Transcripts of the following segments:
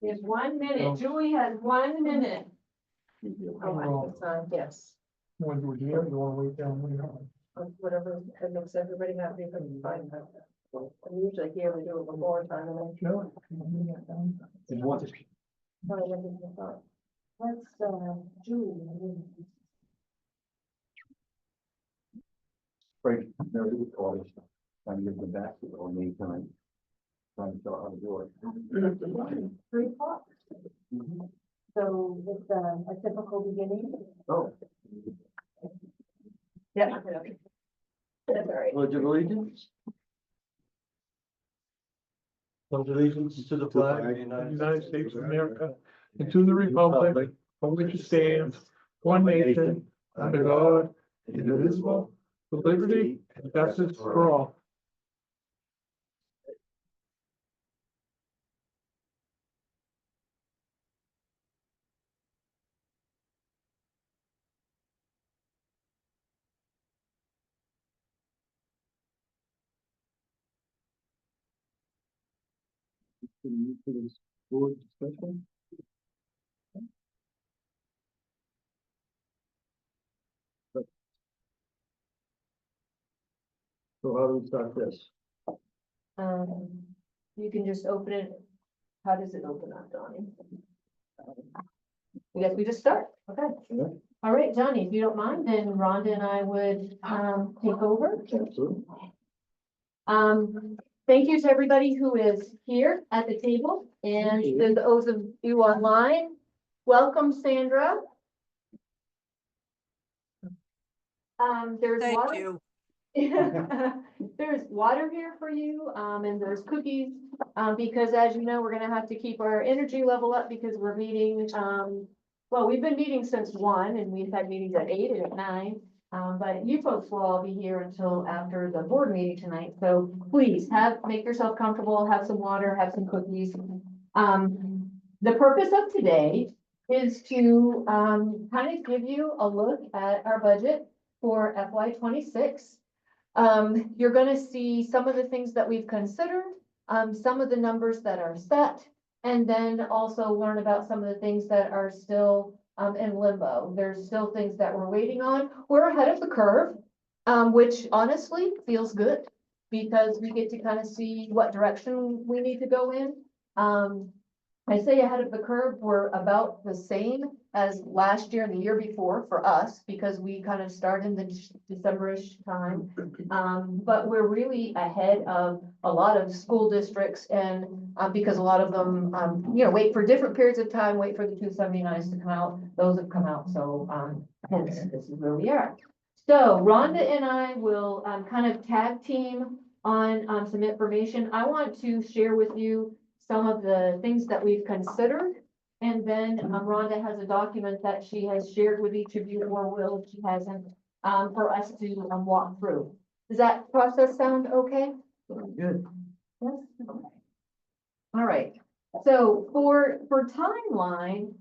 There's 1 minute. Julie has 1 minute. Oh, yes. When we're here, you want to wait down there? Whatever makes everybody happy, if I can find that. I'm usually here, we do it before time, and then. Sure. Let's, Julie. Frank, no, it was always trying to get the basket on me time. Trying to show how to do it. 3 o'clock. So it's a typical beginning. Oh. Yeah. That's all right. Pledge of allegiance. Pledge allegiance to the flag of the United States of America and to the republic for which it stands, one nation, under God, indivisible, with liberty and justice for all. Board discussion. So how do we start this? You can just open it. How does it open up, Donnie? I guess we just start. Okay. Sure. All right, Johnny, if you don't mind, then Rhonda and I would take over. Absolutely. Thank you to everybody who is here at the table and to those of you online. Welcome, Sandra. There's water. Thank you. There's water here for you, and there's cookies, because as you know, we're gonna have to keep our energy level up because we're meeting, well, we've been meeting since 1 and we've had meetings at 8 and at 9. But you folks will all be here until after the board meeting tonight, so please make yourself comfortable, have some water, have some cookies. The purpose of today is to, kind of give you a look at our budget for FY26. You're gonna see some of the things that we've considered, some of the numbers that are set, and then also learn about some of the things that are still in limbo. There's still things that we're waiting on. We're ahead of the curve, which honestly feels good because we get to kind of see what direction we need to go in. I say ahead of the curve, we're about the same as last year and the year before for us because we kind of started in the December-ish time. But we're really ahead of a lot of school districts and because a lot of them, wait for different periods of time, wait for the 279s to come out. Those have come out. So hence this is where we are. So Rhonda and I will kind of tag team on some information. I want to share with you some of the things that we've considered. And then Rhonda has a document that she has shared with each of you, or will, if she hasn't, for us to walk through. Does that process sound okay? Good. Yes. Okay. All right. So for timeline,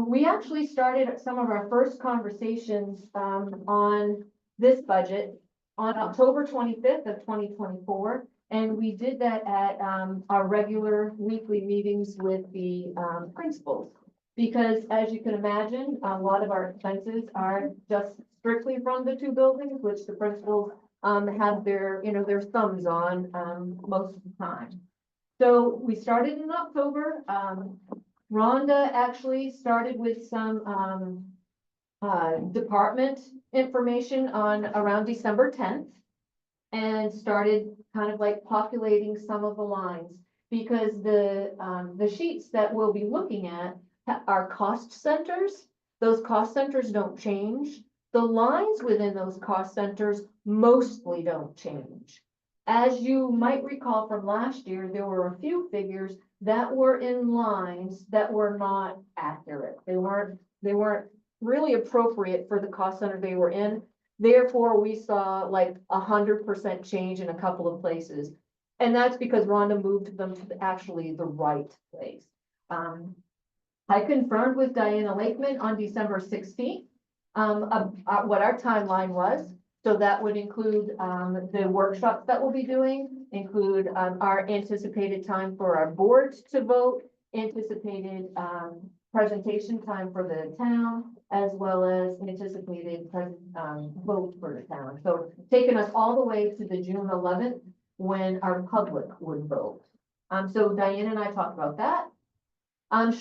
we actually started some of our first conversations on this budget on October 25th of 2024. And we did that at our regular weekly meetings with the principals. Because as you can imagine, a lot of our expenses are just strictly from the 2 buildings, which the principals have their thumbs on most of the time. So we started in October. Rhonda actually started with some department information on around December 10th. And started kind of like populating some of the lines because the sheets that we'll be looking at are cost centers. Those cost centers don't change. The lines within those cost centers mostly don't change. As you might recall from last year, there were a few figures that were in lines that were not accurate. They weren't really appropriate for the cost center they were in. Therefore, we saw like 100% change in a couple of places. And that's because Rhonda moved them to actually the right place. I confirmed with Diana Lakeman on December 16th what our timeline was. So that would include, the workshops that we'll be doing, include, our anticipated time for our board to vote, anticipated, presentation time for the town, as well as anticipated, vote for the town. So taking us all the way to the June 11th, when our public would vote. So Diane and I talked about that.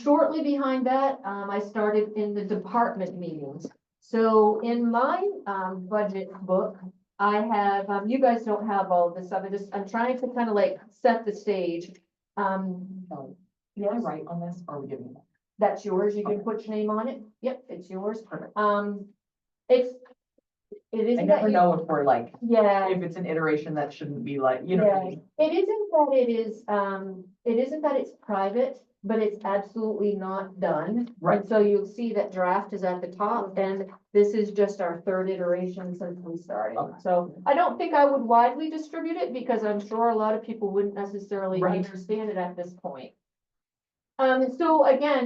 Shortly behind that, I started in the department meetings. So in my, budget book, I have, you guys don't have all this stuff. I'm trying to kind of like set the stage. Can I write on this, or are we giving that? That's yours. You can put your name on it. Yep, it's yours. Perfect. It isn't I that never you- know if we're like, Yeah. if it's an iteration that shouldn't be like, you know. what I Yeah, mean? it isn't that it is, it isn't that it's private, but it's absolutely not done. Right. And so you'll see that draft is at the top, and this is just our third iteration since we started. Okay. So I don't think I would widely distribute it, because I'm sure a lot of people wouldn't necessarily Right. understand it at this point. So again,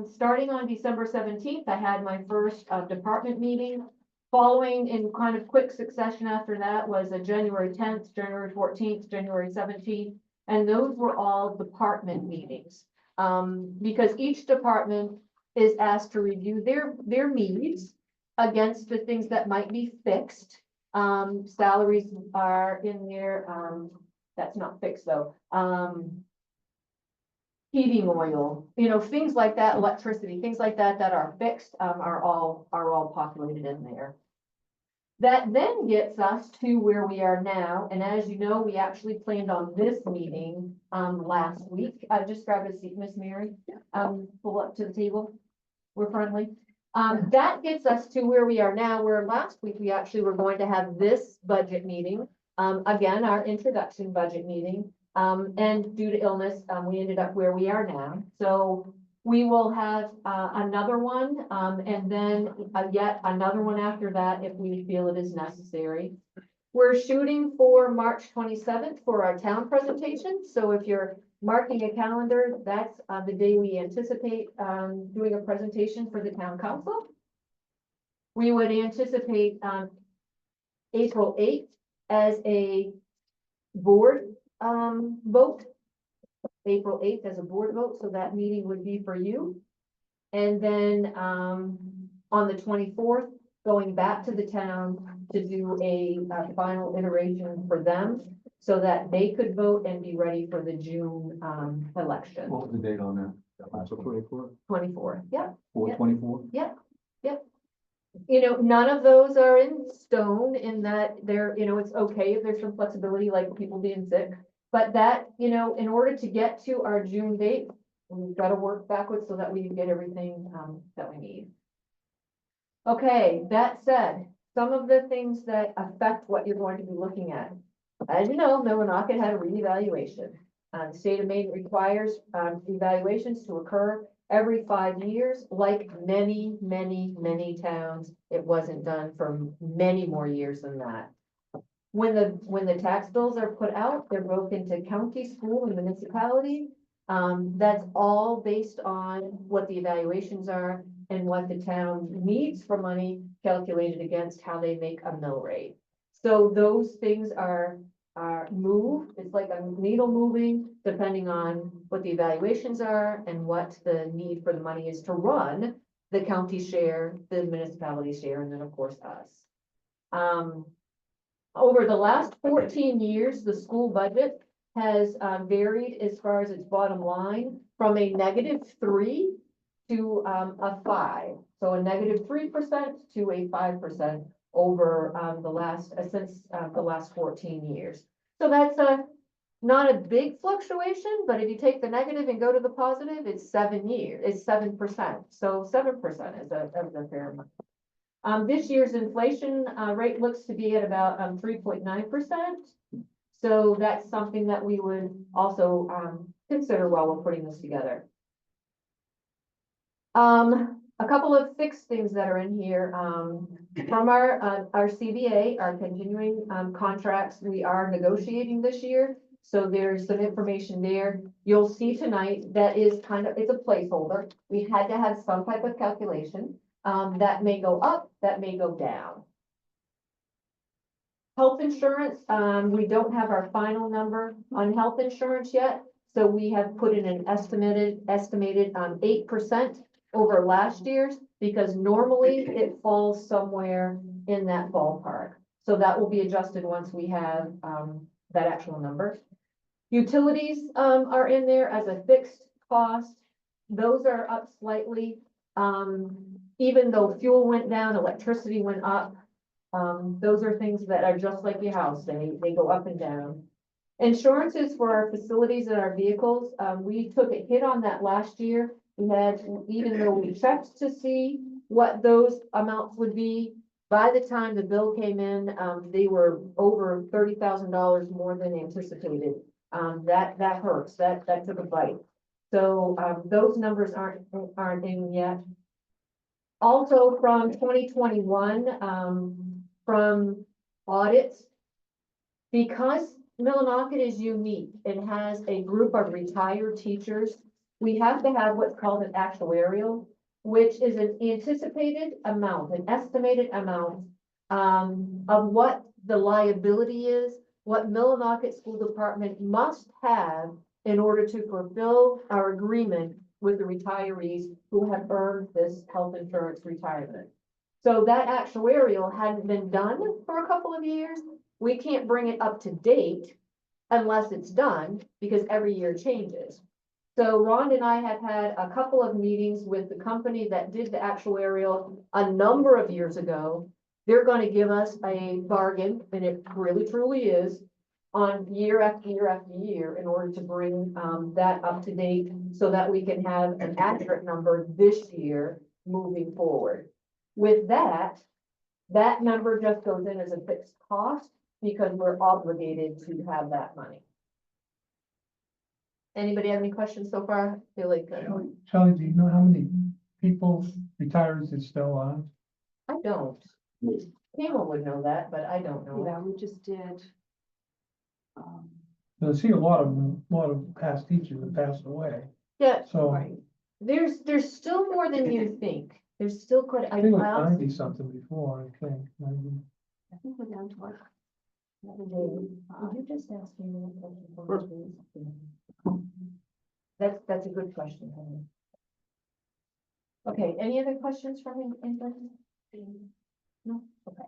starting on December 17th, I had my first, department meeting. Following in kind of quick succession after that was a January 10th, January 14th, January 17th, and those were all department meetings. Because each department is asked to review their needs against the things that might be fixed. Salaries are in there, that's not fixed though. Heating oil, things like that, electricity, things like that that are fixed, are all populated in there. That then gets us to where we are now, and as you know, we actually planned on this meeting, last week. Just grab a seat, Miss Mary, pull up to the table. We're friendly. That gets us to where we are now, where last week we actually were going to have this budget meeting. Again, our introduction budget meeting. And due to illness, we ended up where we are now. So we will have, another one, and then yet another one after that if we feel it is necessary. We're shooting for March 27th for our town presentation. So if you're marking a calendar, that's, the day we anticipate, doing a presentation for the town council. We would anticipate, April 8th as a board vote. April 8th as a board vote, so that meeting would be for you. And then, on the 24th, going back to the town to do a final iteration for them, so that they could vote and be ready for the June, election. What was the date on that? That last one? 24, yeah. 4/24? None of those are in stone in that they're, it's okay if there's some flexibility, like people being sick. But that, in order to get to our June date, we've got to work backwards so that we can get everything, that we need. Okay, that said, some of the things that affect what you're going to be looking at. As you know, Millinocket had a reevaluation. The state of Maine requires, evaluations to occur every 5 years, like many, many, many towns. It wasn't done for many more years than that. When the tax bills are put out, they're broken into county, school, and municipality. That's all based on what the evaluations are and what the town needs for money calculated against how they make a mill rate. So those things are moved. It's like a needle moving depending on what the evaluations are and what the need for the money is to run the county share, the municipality share, and then of course us. Over the last 14 years, the school budget has varied as far as its bottom line from a -3 to a 5. So a -3% to a 5% over the last, since the last 14 years. So that's not a big fluctuation, but if you take the negative and go to the positive, it's 7 years, it's 7%. So 7% is a fair amount. This year's inflation rate looks to be at about 3.9%. So that's something that we would also consider while we're putting this together. A couple of fixed things that are in here from our CBA, our continuing contracts, we are negotiating this year. So there's some information there. You'll see tonight that is it's a placeholder. We had to have some type of calculation. That may go up, that may go down. Health insurance, we don't have our final number on health insurance yet. So we have put in an estimated 8% over last year's, because normally it falls somewhere in that ballpark. So that will be adjusted once we have, that actual number. Utilities, are in there as a fixed cost. Those are up slightly. Even though fuel went down, electricity went up. Those are things that are just like your house. They go up and down. Insurances for our facilities and our vehicles, we took a hit on that last year. We had, even though we checked to see what those amounts would be, by the time the bill came in, they were over $30,000 more than anticipated. That hurts. That took a bite. So, those numbers aren't in yet. Also from 2021, from audits, because Millinocket is unique and has a group of retired teachers, we have to have what's called an actuarial, which is an anticipated amount, an estimated amount, of what the liability is, what Millinocket School Department must have in order to fulfill our agreement with the retirees who have earned this health insurance retirement. So that actuarial hadn't been done for a couple of years. We can't bring it up to date unless it's done, because every year changes. So Ron and I have had a couple of meetings with the company that did the actuarial a number of years ago. They're going to give us a bargain, and it really truly is, on year after year after year in order to bring that up to date so that we can have an accurate number this year moving forward. With that, that number just goes in as a fixed cost because we're obligated to have that money. Anybody have any questions so far? I feel like Shelley, do you know how many people, retirees is still on? I don't. Campbell would know that, but I don't know. Yeah, we just did. I see a lot of past teachers that passed away, Yeah, so Right. there's still more than you think. There's still quite, I think it was 90 something before, I think. 90. I think we're down to like. Would you just ask me one question for me, please? That's a good question, Henry. Okay, any other questions from anybody? No, okay.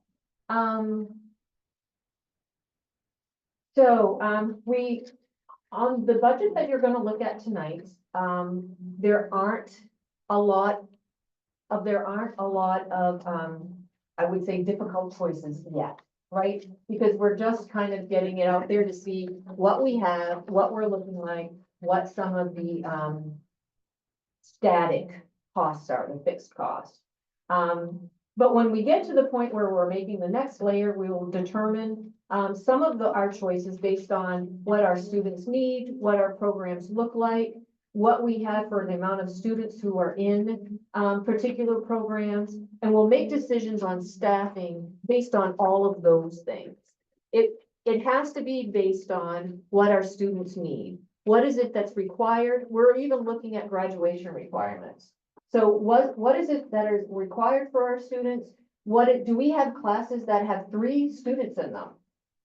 So, we, on the budget that you're gonna look at tonight, there aren't a lot of, I would say, difficult choices yet, right? Because we're just kind of getting it out there to see what we have, what we're looking like, what some of the, static costs are, the fixed costs. But when we get to the point where we're making the next layer, we will determine some of our choices based on what our students need, what our programs look like, what we have for the amount of students who are in particular programs, and we'll make decisions on staffing based on all of those things. It has to be based on what our students need. What is it that's required? We're even looking at graduation requirements. So what is it that is required for our students? Do we have classes that have 3 students in them?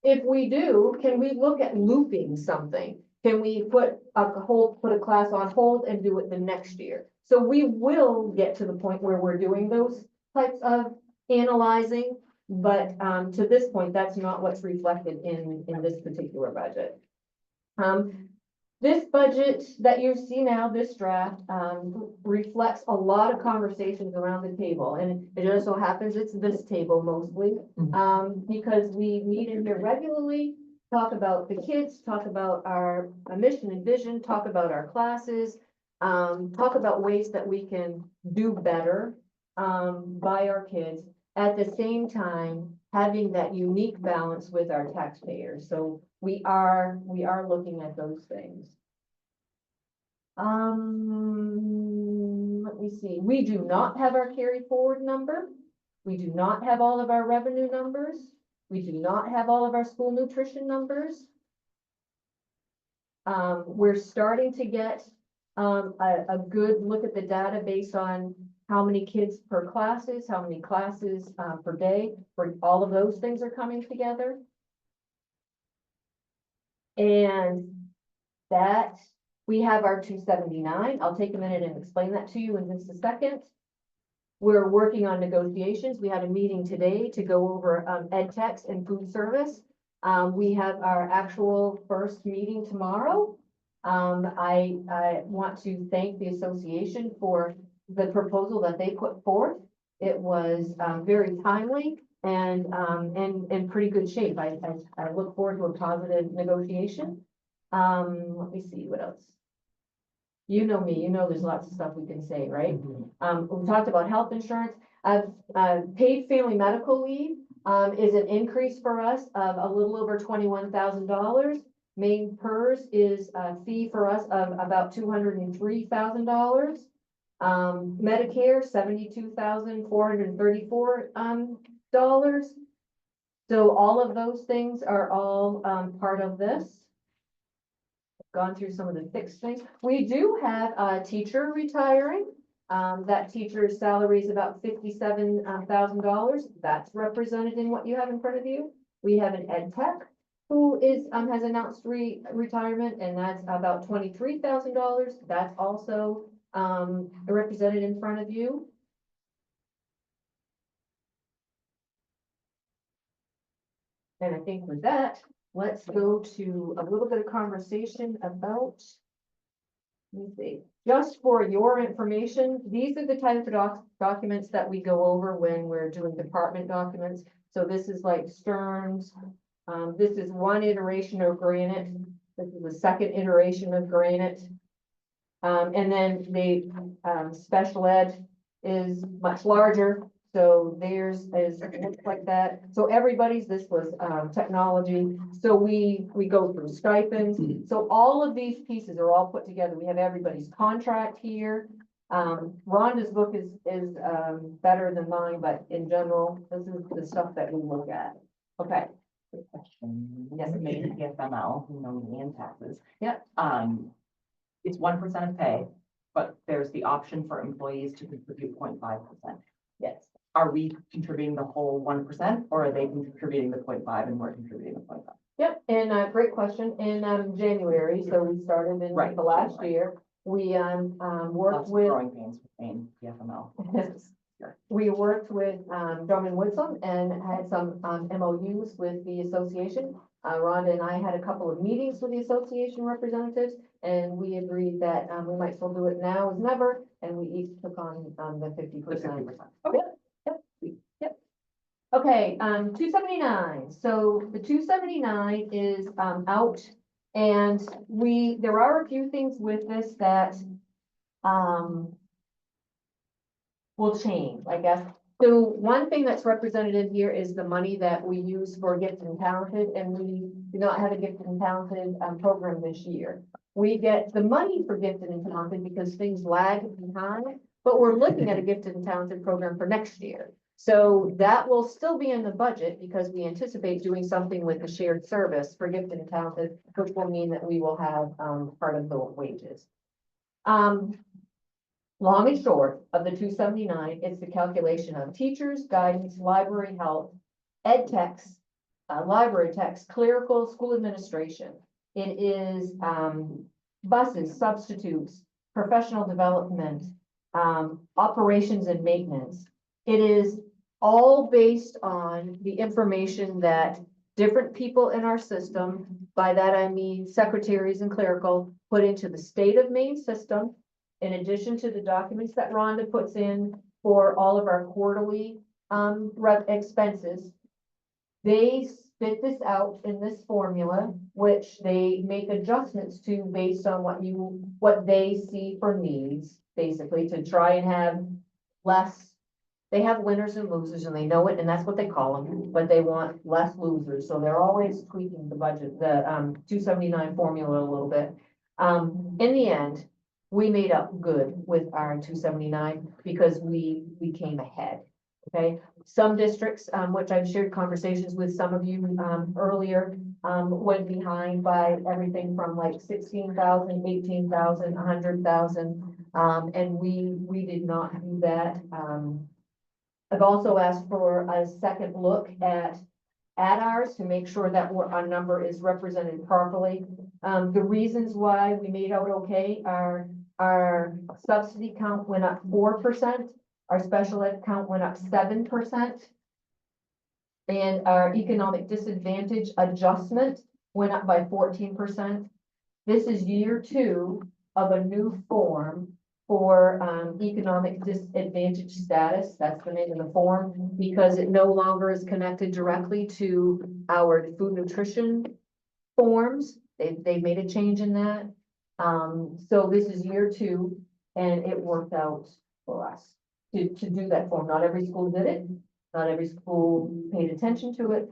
If we do, can we look at looping something? Can we put a class on hold and do it the next year? So we will get to the point where we're doing those types of analyzing, but to this point, that's not what's reflected in this particular budget. This budget that you see now, this draft, reflects a lot of conversations around the table, and it just so happens it's this table mostly, because we meet in here regularly, talk about the kids, talk about our mission and vision, talk about our classes, talk about ways that we can do better by our kids, at the same time having that unique balance with our taxpayers. So we are looking at those things. Let me see. We do not have our carry forward number. We do not have all of our revenue numbers. We do not have all of our school nutrition numbers. We're starting to get a good look at the data based on how many kids per classes, how many classes, per day, for all of those things are coming together. And that, we have our 279. I'll take a minute and explain that to you in just a second. We're working on negotiations. We had a meeting today to go over ed techs and food service. We have our actual first meeting tomorrow. I want to thank the association for the proposal that they put forth. It was very timely and in pretty good shape. I look forward to a positive negotiation. Let me see, what else? You know me, you know there's lots of stuff we can say, right? We talked about health insurance. Paid family medical leave is an increase for us of a little over $21,000. Main PERS is a fee for us of about $203,000. Medicare, $72,434 dollars. So all of those things are all part of this. Gone through some of the fixed things. We do have a teacher retiring. That teacher's salary is about $57,000. That's represented in what you have in front of you. We have an ed tech who is has announced retirement, and that's about $23,000. That's also represented in front of you. And I think with that, let's go to a little bit of conversation about, let me see, just for your information, these are the type of documents that we go over when we're doing department documents. So this is like Stearns. This is one iteration of Granite. This is the second iteration of Granite. And then the special ed is much larger. So theirs is looks like that. So everybody's, this was technology. So we go through stipends. So all of these pieces are all put together. We have everybody's contract here. Rhonda's book is better than mine, but in general, this is the stuff that we look at. Okay. Quick question. Yes, it made PFML, you know, me and taxes. Yep. It's 1% of pay, but there's the option for employees to contribute 0.5%. Yes. Are we contributing the whole 1%, or are they contributing the 0.5 and we're contributing the 0.5? Yep, and great question. In January, so we started in Right, the last January. year, we worked Lots of with. growing pains with paying PFML. We worked with Drummond Woodsum and had some MOUs with the association. Rhonda and I had a couple of meetings with the association representatives, and we agreed that we might as well do it now as never, and we each took on the 50%. Okay. Yep. Okay, 279. So the 279 is out, and there are a few things with this that will change, I guess. So one thing that's represented in here is the money that we use for Gifted and Talented, and we do not have a Gifted and Talented program this year. We get the money for Gifted and Talented because things lag behind, but we're looking at a Gifted and Talented program for next year. So that will still be in the budget because we anticipate doing something with the shared service for Gifted and Talented, which will mean that we will have part of the wages. Long and short of the 279 is the calculation of teachers, guidance, library help, ed techs, library techs, clerical, school administration. It is buses, substitutes, professional development, operations and maintenance. It is all based on the information that different people in our system, by that I mean secretaries and clerical, put into the state of Maine system. In addition to the documents that Rhonda puts in for all of our quarterly expenses, they spit this out in this formula, which they make adjustments to based on what they see for needs, basically to try and have less. They have winners and losers, and they know it, and that's what they call them, but they want less losers. So they're always tweaking the budget, the 279 formula a little bit. In the end, we made up good with our 279 because we came ahead. Okay, some districts, which I've shared conversations with some of you earlier, went behind by everything from like 16,000, 18,000, 100,000. And we did not do that. I've also asked for a second look at ours to make sure that our number is represented properly. The reasons why we made out okay are our subsidy count went up 4%, our special ed count went up 7%. And our economic disadvantage adjustment went up by 14%. This is year 2 of a new form for economic disadvantage status. That's the name of the form, because it no longer is connected directly to our food nutrition forms. They made a change in that. So this is year 2, and it worked out for us to do that form. Not every school did it. Not every school paid attention to it.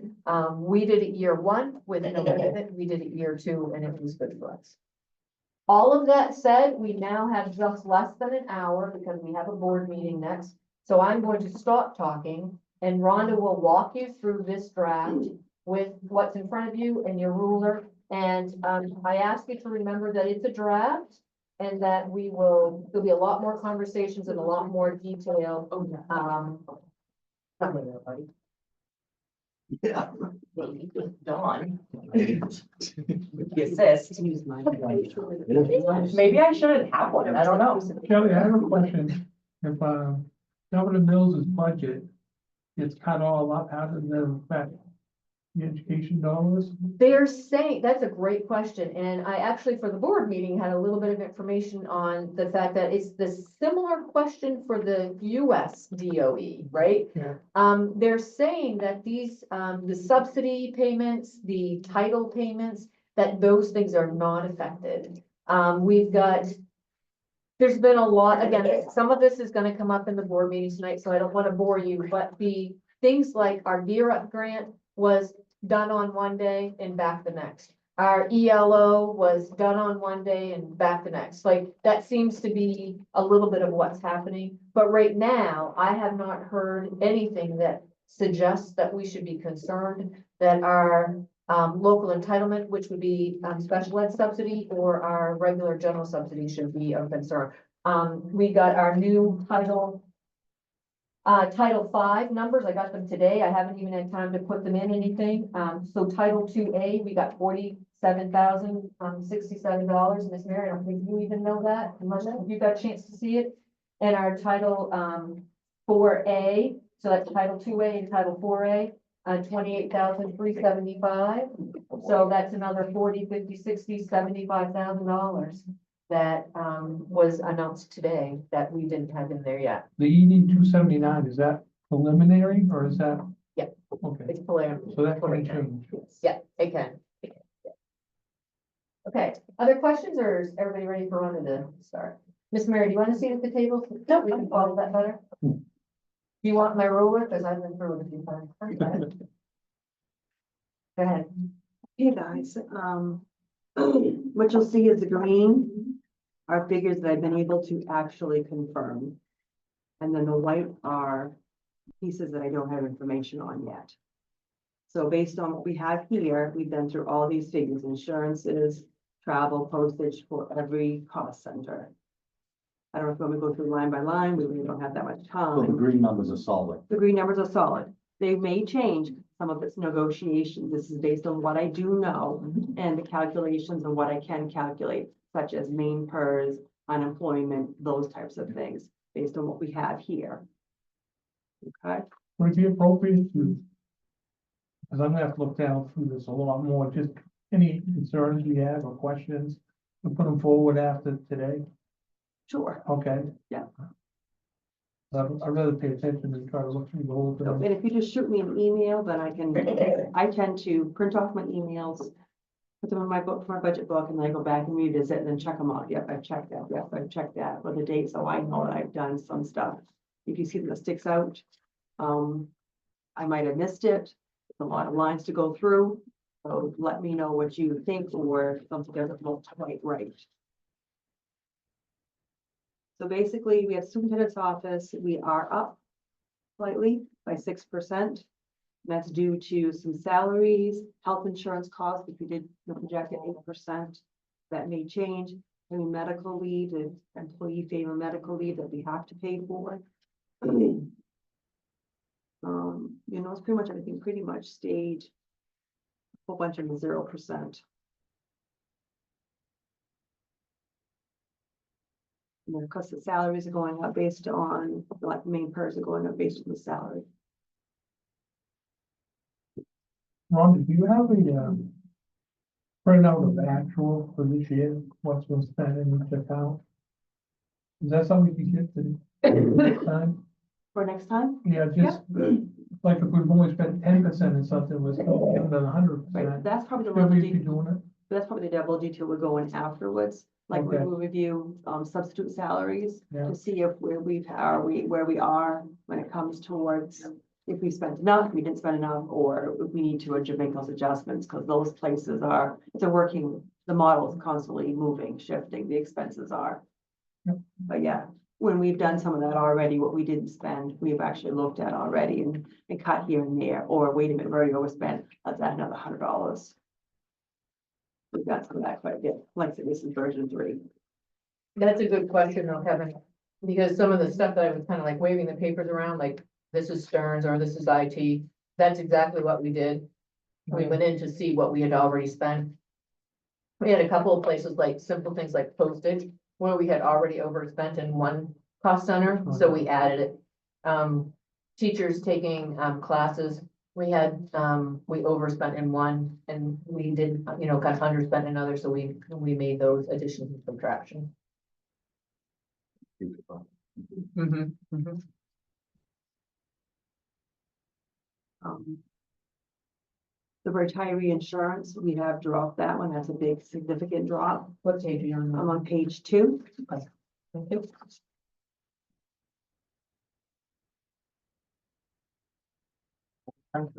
We did it year 1 with no benefit. We did it year 2, and it was good for us. All of that said, we now have just less than an hour because we have a board meeting next. So I'm going to stop talking, and Rhonda will walk you through this draft with what's in front of you and your ruler. And I ask you to remember that it's a draft and that there'll be a lot more conversations and a lot more detail. Yeah. Dawn. The assist. Maybe I shouldn't have one, I don't know. Kelly, I have a question. If, Governor Mills's budget gets cut all up, how does that affect the education dollars? They're saying, that's a great question, and I actually, for the board meeting, had a little bit of information on the fact that it's the similar question for the US DOE, right? Yeah. They're saying that these, the subsidy payments, the title payments, that those things are not affected. There's been a lot, again, some of this is gonna come up in the board meeting tonight, so I don't wanna bore you, but the things like our Gear Up grant was done on one day and back the next. Our ELO was done on one day and back the next. Like, that seems to be a little bit of what's happening. But right now, I have not heard anything that suggests that we should be concerned that our local entitlement, which would be special ed subsidy, or our regular general subsidy should be of concern. We got our new Title V numbers, I got them today. I haven't even had time to put them in anything. So Title IIA, we got $47,067. Miss Mary, I don't think you even know that, unless you got a chance to see it. And our Title IVA, so that's Title IIA and Title IVA, $28,375. So that's another $40,000, $50,000, $60,000, $75,000 that was announced today that we didn't have in there yet. The ED 279, is that preliminary or is that? Yeah. Okay, It's preliminary. so that can change. Yeah, it can. Okay, other questions, or is everybody ready for Rhonda to start? Miss Mary, do you want to see at the table? No, we can follow that better. Do you want my ruler? Because I've been through it a few times. Go ahead. Hey, guys, what you'll see is the green are figures that I've been able to actually confirm. And then the white are pieces that I don't have information on yet. So based on what we have here, we've been through all these figures, insurances, travel, postage for every cost center. I don't know if I'm gonna go through line by line, we really don't have that much So the time. green numbers are solid. The green numbers are solid. They may change, some of it's negotiation. This is based on what I do know and the calculations and what I can calculate, such as main PERS, unemployment, those types of things, based on what we have here. Okay, Would it be appropriate to, because I'm gonna have to look down through this a lot more, just any concerns we have or questions, we put them forward after today, sure. okay? Yeah. I'd rather pay attention and try to look through the whole So, thing. and if you just shoot me an email, then I tend to print off my emails, put them in my book, my budget book, and then I go back and revisit and then check them off. Yep, I've checked that. Yep, I've checked that for the date, so I know that I've done some stuff. If you see that sticks out, I might have missed it. It's a lot of lines to go through. So let me know what you think or if something doesn't look quite right. So basically, we have superintendent's office, we are up slightly by 6%. That's due to some salaries, health insurance costs, which we did project at 8%. That may change. any medical leave, the employee favor medical leave that we have to pay for. It's pretty much everything pretty much stayed. A whole bunch of 0%. And then, of course, the salaries are going up based on, like, main pers are going up based on the salary. Rhonda, do you have a, printout of the actual for this year, what's been spent in each account? Is that something you can get to next time? For next time, Yeah, just, like if we've only spent 10% in something, we're still getting than 100%. right, that's probably the Should level we be detail, doing it? that's probably the level detail we're going afterwards. Like, we Okay. will review, substitute salaries Yeah. to see if where we are when it comes towards if we spent enough, we didn't spend enough, or if we need to make those adjustments, because those places are, the model is constantly moving, shifting, the expenses are. Yep. But yeah, when we've done some of that already, what we didn't spend, we've actually looked at already and cut here and there, or wait a minute, we already overspent, let's add another $100. We've got some of that quite a bit, like I said, this is version 3. That's a good question though, Kevin, because some of the stuff that I was kind of like waving the papers around, like this is Stearns or this is IT, that's exactly what we did. We went in to see what we had already spent. We had a couple of places like simple things like postage, where we had already overspent in one cost center, so we added it. Teachers taking classes, we had, we overspent in one and we did, kind of underspent in another, so we made those additions and subtraction. The retiree insurance, we have dropped that one, that's a big significant drop. What page are you on? I'm on page 2. Thank you. And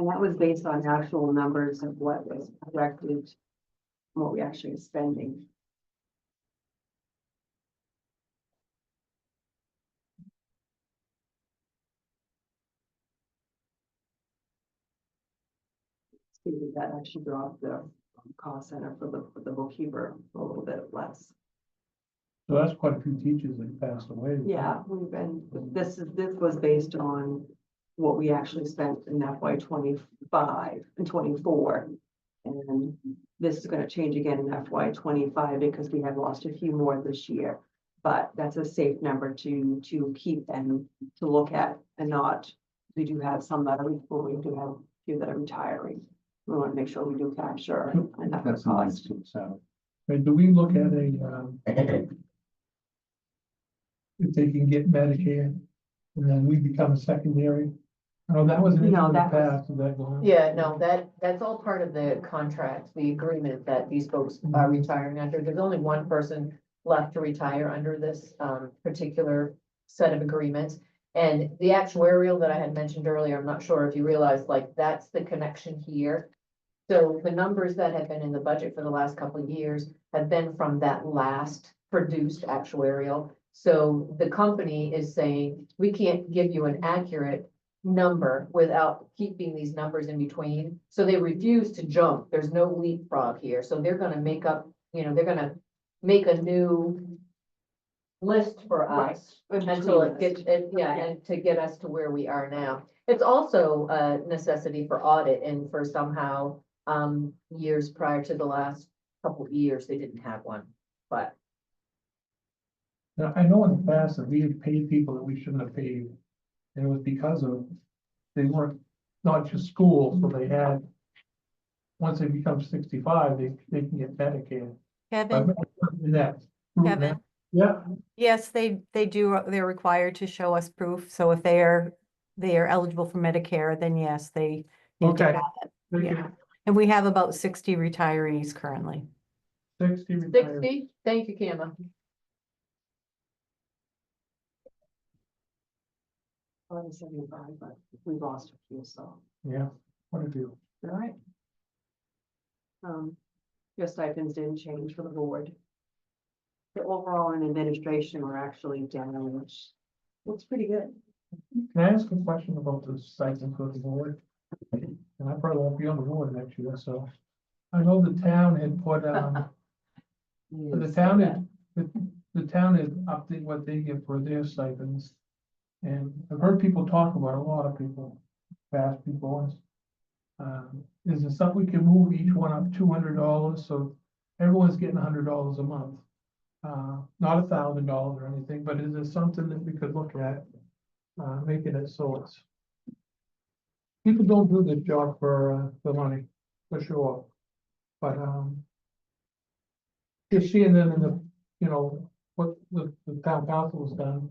that was based on actual numbers of what was projected, what we actually are spending. See, that actually dropped the cost center for the bookkeeper a little bit less. So that's quite a few teachers that passed away. Yeah, this was based on what we actually spent in FY 25 and 24. And this is gonna change again in FY 25 because we have lost a few more this year. But that's a safe number to keep and to look at and not, we do have some that are, we do have a few that are retiring. We wanna make sure we do capture enough That's cost. nice to sound. And do we look at a, if they can get Medicare and then we become a secondary? Oh, that was an issue No, in the that was- past, is that going? Yeah, no, that's all part of the contract, the agreement that these folks are retiring under. There's only one person left to retire under this particular set of agreements. And the actuarial that I had mentioned earlier, I'm not sure if you realize, like, that's the connection here. So the numbers that have been in the budget for the last couple of years have been from that last produced actuarial. So the company is saying, we can't give you an accurate number without keeping these numbers in between. So they refuse to jump. There's no leapfrog here. So they're gonna make up, they're gonna make a new list for Right. us In until it between gets, and to get us to where we are now. It's also a necessity for audit and for somehow, years prior to the last couple of years, they didn't have one, but. Now, I know in the past that we had paid people that we shouldn't have paid. And it was because of, they weren't, not just schools, but they had, once they become 65, they can get Medicare. Kevin, That. Kevin, Yeah, yes, they do, they're required to show us proof, so if they are eligible for Medicare, then yes, they need to Okay. have it. thank Yeah. you. And we have about 60 retirees currently. 60 retired. 60, thank you, Kama. Well, I'm 75, but we lost a few, so, Yeah, what a deal. all right. Your stipends didn't change for the board. The overall in administration were actually down, which looks pretty good. Can I ask a question about the stipend for the board? And I probably won't be on the board next year, so. I know the town had put, the town had, the town had upped what they get for their stipends. And I've heard people talk about, a lot of people, past people, is there something we can move each one up $200, so everyone's getting $100 a month? Not $1,000 or anything, but is there something that we could look at, making it so it's. People don't do this job for, the money, for sure, but, just seeing them in the, you know, what the town council has done,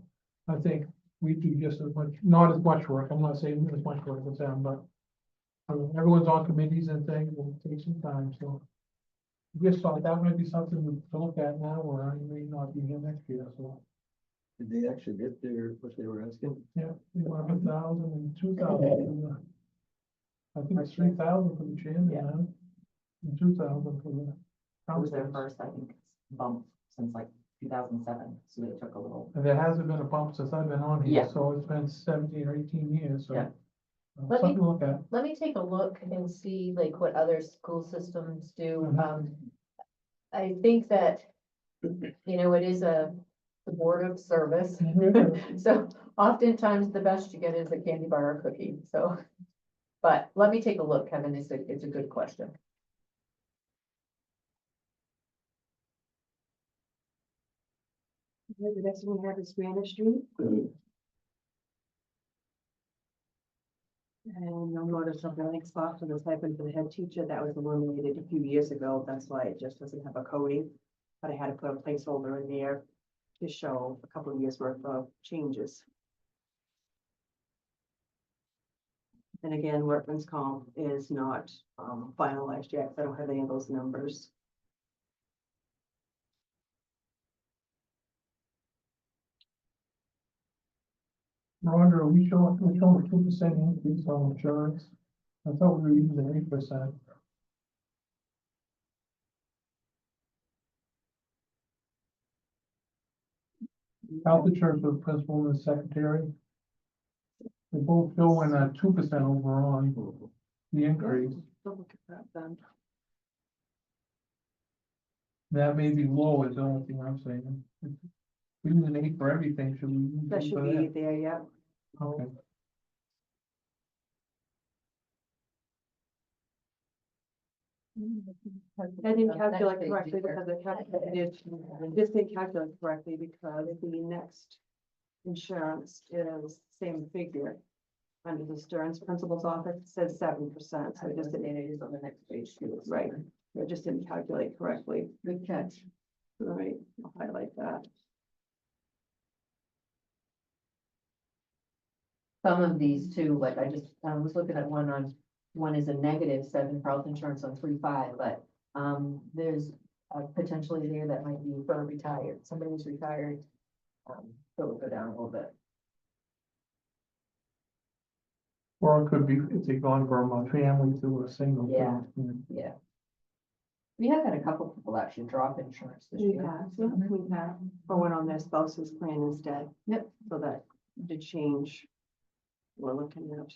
I think we do just as much, not as much work, I'm not saying as much work as them, but. Everyone's on committees and things, and it takes some time, so. Just thought that might be something to look at now, or I may not be here next year, so. Did they actually get what they were asking? Yeah, we went up 1,000 and 2,000 I think it's 3,000 for the chairman Yeah. now. And 2,000 for the. It was their councilors. first, I think, bump since like 2007, so they took a little. And there hasn't been a bump since I've been on here, Yeah. so it's been 17 or 18 years, so. Yeah. Let me- Something to look at. Let me take a look and see like what other school systems do. Mhm. I think that, you know, it is a supportive service. So oftentimes the best you get is a candy bar or cookie, so. But let me take a look, Kevin, it's a good question. The next one we have is Granite Street. And you'll notice a blank spot for the stipend for the head teacher that was eliminated a few years ago. That's why it just doesn't have a coding. But I had to put a placeholder in there to show a couple of years worth of changes. And again, workman's comp is not finalized yet, 'cause I don't have any of those numbers. Rhonda, are we showing 2% increase on insurance? I thought we were using 8%. Health insurance for the principal and the secretary. They both showing 2% overall, the increase. Don't look at that then. That may be low is the only thing I'm saying. We use an 8 for everything, should we? use That 8 should for be there, yeah. Okay. I didn't calculate correctly because I calculated, this didn't calculate correctly because the next insurance is same figure. Under the Stearns Principal's office, it says 7%, so it just didn't, it is on the next page too. right, it just didn't calculate correctly. Good catch. All right, I'll highlight that. Some of these too, like I just, was looking at one is a -7 for health insurance on 3.5, but, there's potentially there that might be for retired, somebody who's retired. So it'll go down a little bit. Or it could be if they've gone from a family to a single. Yeah. thing. Yeah. We have had a couple people actually drop insurance this We year. have, yeah, we have, or went on their spouse's plan instead. Yep. So that the change we're looking at.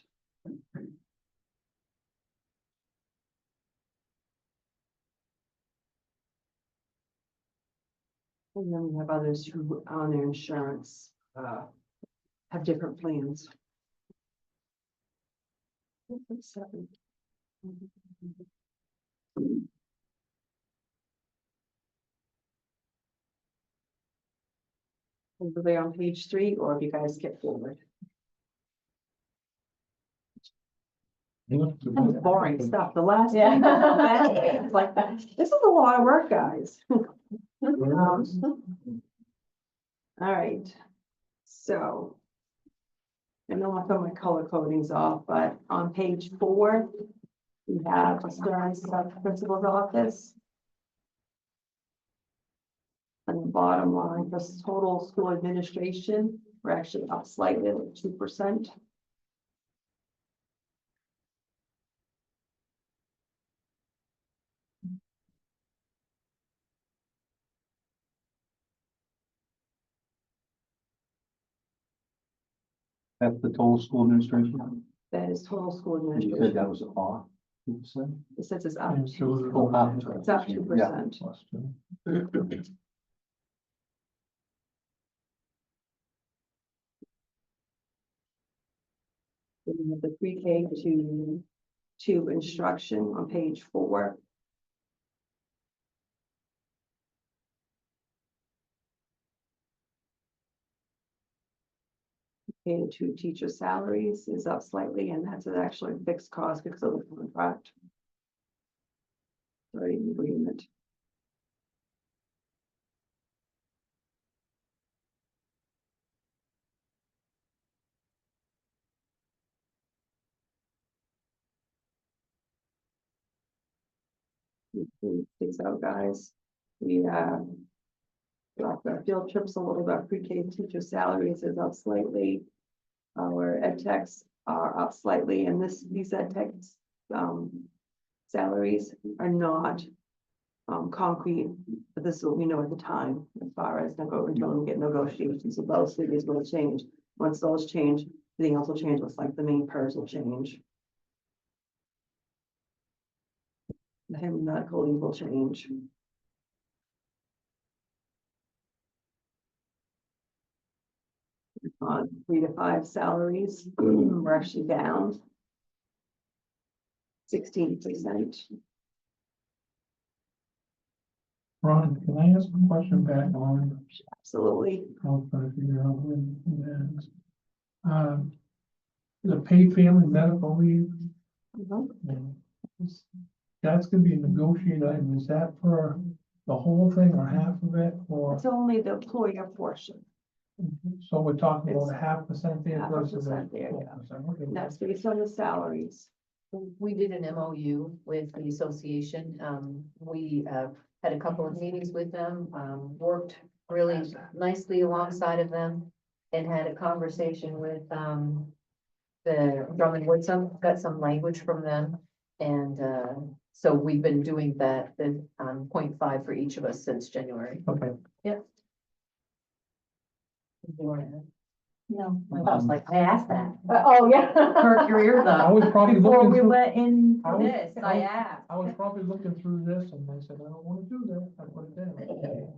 And then we have others who on their insurance, have different plans. Seven. Are they on page 3 or if you guys skip forward? That's boring stuff. The last. Yeah. It's like, this is a lot of work, guys. All right, so. I know I put my color codings off, but on page 4, we have a Stearns Principal's office. And the bottom line, for total school administration, we're actually up slightly, like 2%. That's the total school administration. That is total school And you said administration. that was off. It says it's up, And so it's Oh, up. it's up 2%. plus two. We have the pre-K to instruction on page 4. K to teacher salaries is up slightly, and that's actually a fixed cost because of the contract. Sorry, agreement. Things out, guys. We dropped our field trips a little bit. Pre-K teacher salaries is up slightly. Our ed techs are up slightly, and these ed techs salaries are not concrete, but this is what we know at the time as far as until we get negotiations. So those figures will change. Once those change, everything else will change. Looks like the main PERS will change. The medical leave will change. On 3 to 5 salaries, we're actually down 16%. Ron, can I ask a question back on? Absolutely. I'll try to figure out when it is. The paid family medical leave, Mhm. that's gonna be a negotiated item. Is that for the whole thing or half of it, or? It's only the employer portion. So we're talking about It's a 0.5% there half a versus a percent there, yeah. 4%. Okay. And that's based on the salaries. We did an MOU with the association. We had a couple of meetings with them, worked really nicely alongside of them and had a conversation with the Drummond Woodsum, got some language from them. And so we've been doing that, the 0.5 for each of us since January. Okay. No, I was like, I asked that. Oh, yeah. Per career I though. was probably Before looking we through, went in I for was- this, I I was- asked. I was probably looking through this and I said, I don't wanna do that. I put it down.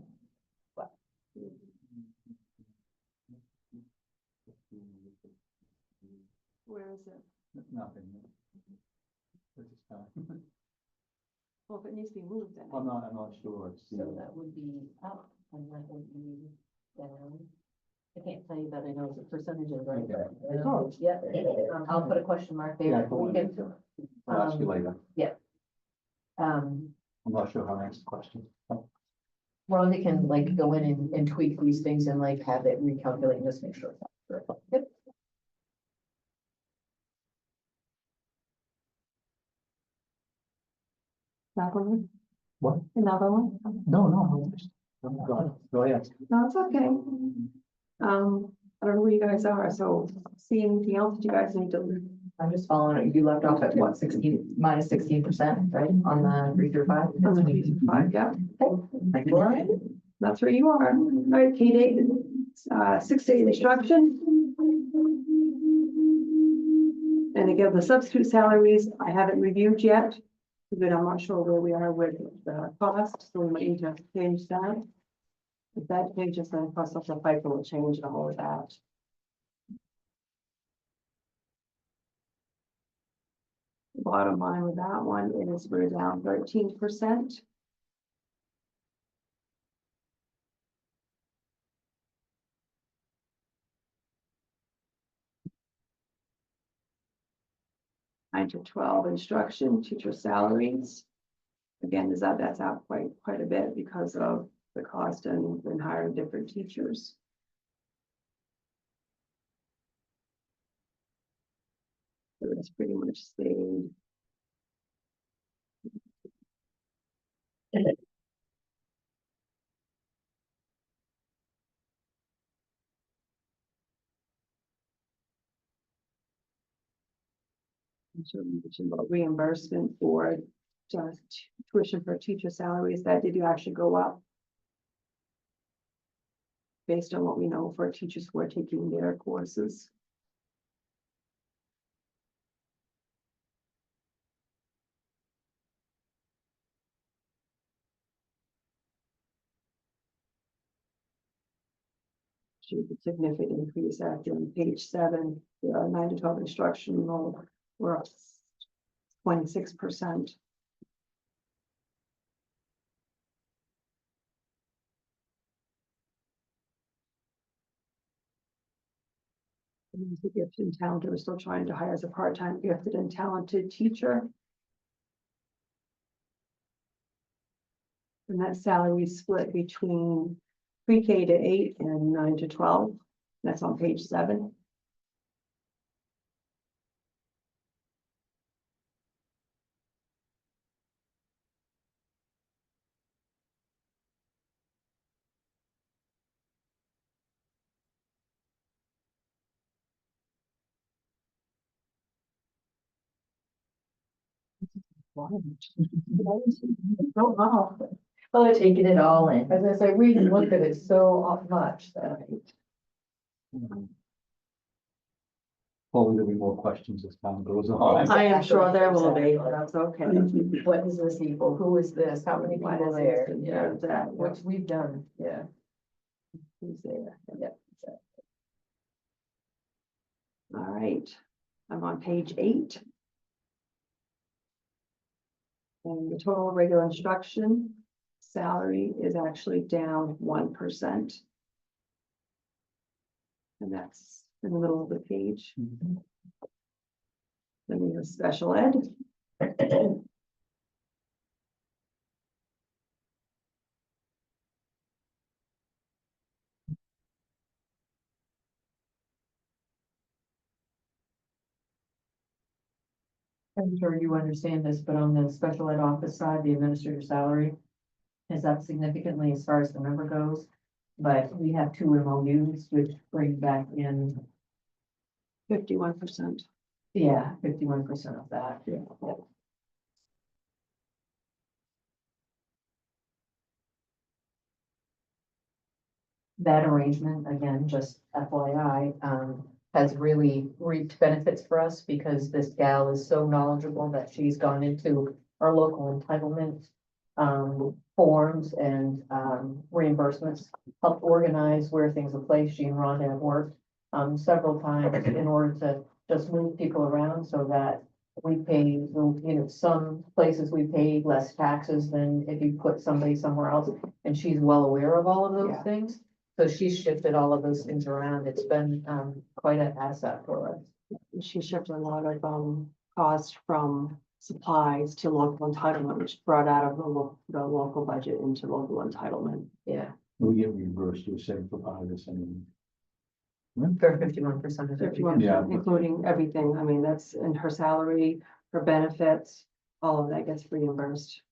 Where is it? Nothing. It's just fine. Well, if it needs to be moved, then. I'm not sure. It's, So that would be up and that would be down. I can't tell you that I know the percentages right there. Oh. Yeah, I'll put a question mark there. Yeah, go We on. can, I'll ask you later. um, I'm not sure how to answer the question. Rhonda can like go in and tweak these things and like have it recalculate and just make sure. It's accurate. Yep. Another one? What? Another one? No. Go ahead. No, it's okay. I don't know who you guys are, so see anything else that you guys need to. I'm just following it. You left off at what, 16, minus 16%, right? On the 3 through 5? On the 3 through 5, yeah, Thank you, Lauren. that's where you are. All right, K-8, 6-day instruction. And again, the substitute salaries, I haven't reviewed yet, but I'm not sure where we are with the cost, so we might need to change that. If that changes, then cost of the FICA will change and all of that. Bottom line with that one is we're down 13%. Nine to 12 instruction, teacher salaries. Again, that's out quite a bit because of the cost and hiring different teachers. So it's pretty much stayed. So we mentioned about reimbursement for just tuition for teacher salaries, that did actually go up. Based on what we know for teachers who are taking their courses. Should be significant increase after on page 7, 9 to 12 instructional, we're up 26%. The gifted and talented, we're still trying to hire as a part-time gifted and talented teacher. And that salary is split between pre-K to 8 and 9 to 12. That's on page 7. Oh, wow. Well, they're taking it all in. As I say, we looked at it so much that. Hopefully there'll be more questions as time goes on. I am sure there will be, but that's okay. What is this equal? Who is this? How many Why people does there? this and Yeah, that, which we've done, yeah. who's there? Yeah. All right, I'm on page 8. And the total regular instruction salary is actually down 1%. And that's in the middle of the page. Then we have special ed. I'm sure you understand this, but on the special ed office side, the administrator salary is up significantly as far as the number goes. But we have 2 MOUs, which bring back in, 51%. 51% of that. Yeah. That arrangement, again, just FYI, has really reaped benefits for us because this gal is so knowledgeable that she's gone into our local entitlement forms and reimbursements, helped organize where things are placed. She and Rhonda have worked several times in order to just move people around so that we pay, you know, some places we pay less taxes than if you put somebody somewhere else. And she's well aware of all of those Yeah. things. So she's shifted all of those things around. It's been quite an asset for us. She shifted a lot of cost from supplies to local entitlement, which brought out of the local budget into local entitlement. Yeah, We get reimbursed to 75 this and. for 51% of it. 51%, Yeah. including everything. I mean, that's in her salary, her benefits, all of that gets reimbursed.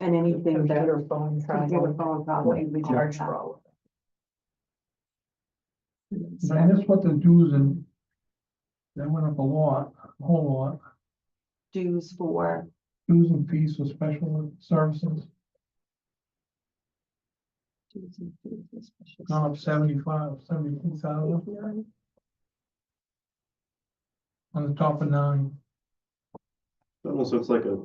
And anything that. Computer, phone, Computer, travel, phone, what probably. we charge for all of it. And that's what the dues and that went up a lot, a whole lot. Dues for, Dues and fees for special services, dues and fees for special gone up services. 72,000 on the top of 9. It almost looks like a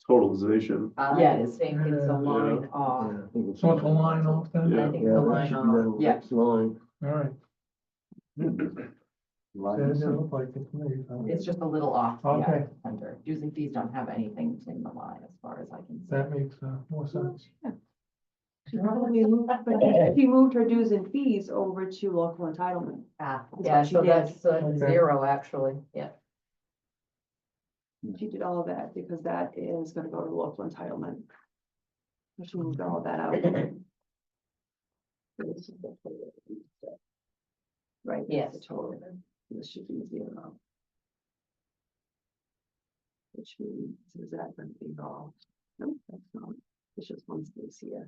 totalization. Yeah, it's saying it's a line off. So it's a line off then? Yeah. I think it's a line off. Yeah. All right. Line That is- doesn't look like it to me, so. It's just a little off. yeah, Okay. Under dues and fees don't have anything in the line as far as I can see. That makes more sense. She probably moved, but she moved her dues and fees over to local entitlement. Ah, That's yeah, what she so did. that's Okay. 0 actually, yeah. She did all of that because that is gonna go to local entitlement. So she moved all of that out. Right, that's Yes. the total. This should be 0. Which means, is that gonna be all? No, that's not. It's just one space here.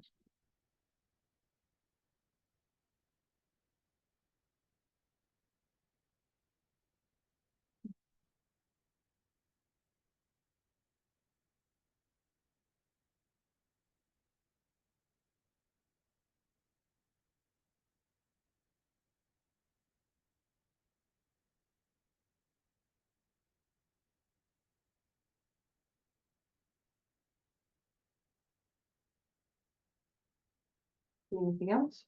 Anything else?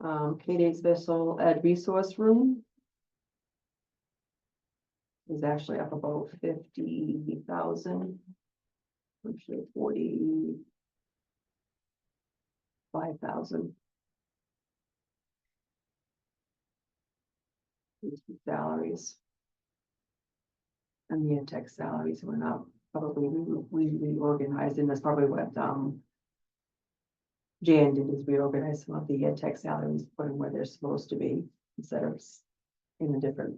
K-8 special ed resource room is actually up about 50,000. Actually 45,000. These are salaries. And the ed tech salaries went up, probably we reorganized, and that's probably what, Jan did, is reorganize some of the ed tech salaries, put them where they're supposed to be, instead of in a different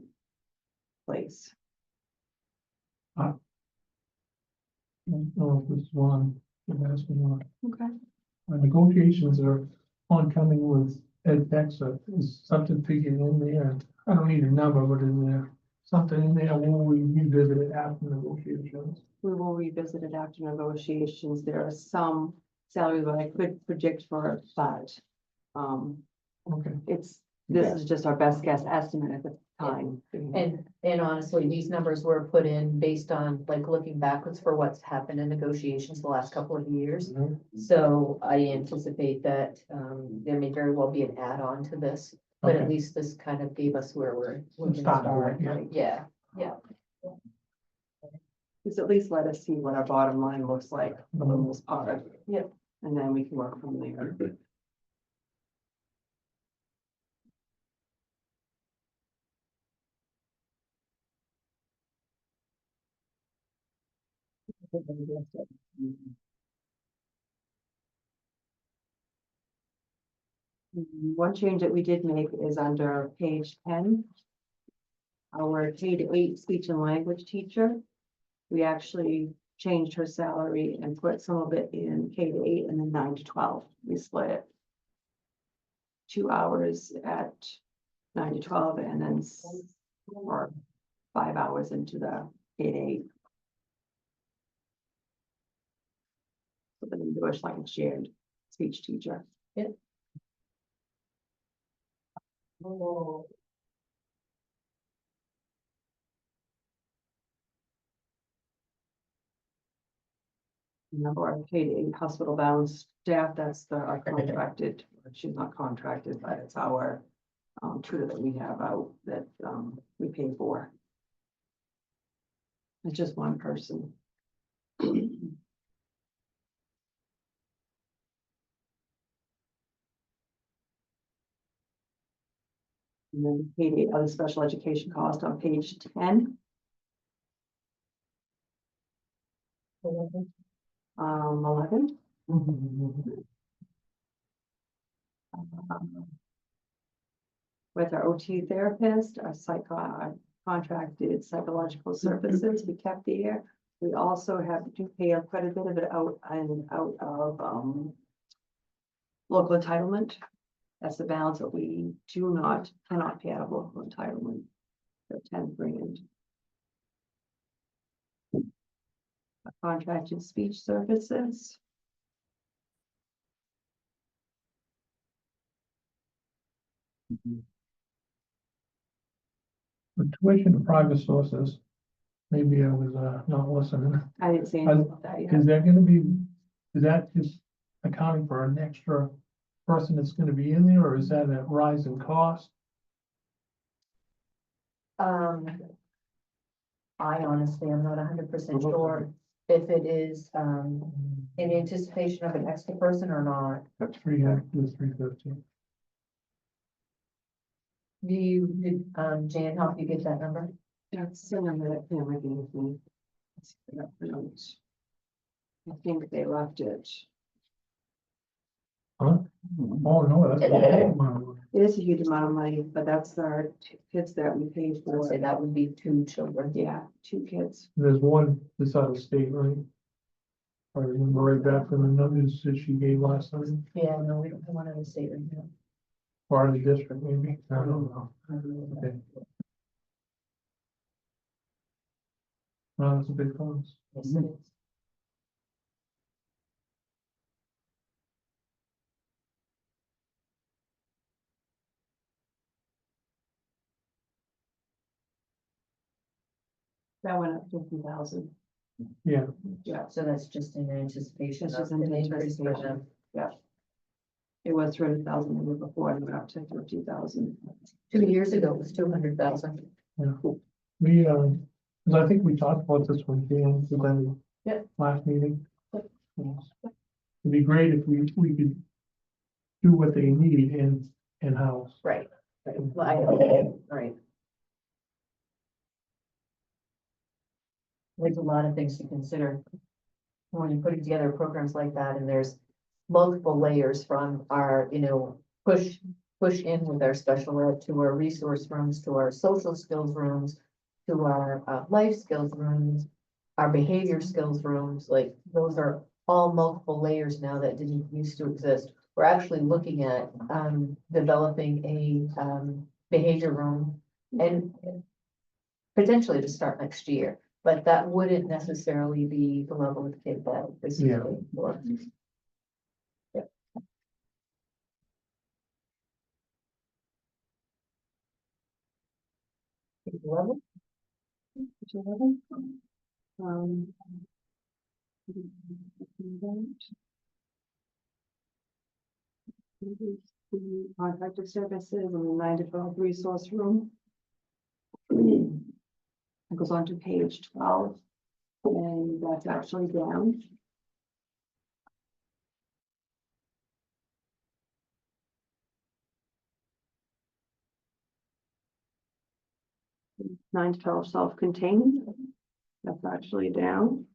place. I don't know if this one, I'm asking one. Okay. Negotiations are oncoming with Ed Tech, so is something figured in there? I don't need a number, but is there something in there when we revisit it after negotiations? We will revisit it after negotiations. There are some salaries that I could predict for, but, Okay. this is just our best guess estimate at the time. And honestly, these numbers were put in based on like looking backwards for what's happened in negotiations the last couple of years. Mhm. So I anticipate that, there may very well be an add-on to this, but at Okay. least this kind of gave us where we're. Let's start with it, Yeah, Just at least let us see what our bottom line looks like for the most part. Yep. And then we can work from there. One change that we did make is under page 10. Our K-8 speech and language teacher. We actually changed her salary and put some of it in K-8 and then 9 to 12. We split it. 2 hours at 9 to 12 and then or 5 hours into the K-8. So then we do it like a shared speech teacher. Oh. Number our K-8 hospital bound staff, that's our contracted, she's not contracted, but it's our tutor that we have out that we pay for. It's just one person. And then K-8 other special education cost on page 10. 11. With our OT therapist, our contracted psychological services, we kept there. We also have to pay quite a bit of it out of local entitlement. That's the balance that we cannot pay out of local entitlement. The 10 grand. Contracted speech services. The tuition to private sources, maybe I was not listening. I didn't say anything about that yet. Is there gonna be, is that just accounting for an extra person that's gonna be in there, or is that a rise in cost? I honestly am not 100% sure if it is, in anticipation of an extra person or not. That's 350. Did Jan help you get that number? That's the number that family gave me. Let's see if I got the notes. I think they left it. Huh? Oh, no, that's. It is a huge amount of money, but that's our kids that we pay I would for. say that would be 2 children. Yeah, 2 kids. There's one that's out of state, right? I remember right back from the numbers that she gave last time, Yeah, no, we don't have one in the state right now. part of the district, maybe, I don't know. Okay. Well, that's a big funds. Yes, it is. That went up 50,000. Yeah, Yeah. So that's just in anticipation That's of just in an increase for anticipation. them. It was 200,000 the year before, and went up to 50,000. 2 years ago, it was 200,000. Yeah. We, 'cause I think we talked about this one, Dan, Yep. last meeting. Yes. It'd be great if we could do what they need in-house. Right. Right. There's a lot of things to consider when you're putting together programs like that, and there's multiple layers from our, push in with our special ed to our resource rooms, to our social skills rooms, to our life skills rooms, our behavior skills rooms, like those are all multiple layers now that didn't used to exist. We're actually looking at developing a behavior room and potentially to start next year, but that wouldn't necessarily be the level of kid that is. Yeah. looking for. Yep. Page 11? Page 11. Um, the contracted services and the 9 to 12 resource room. It goes on to page 12, and that's actually down. Nine to 12 self-contained, that's actually down.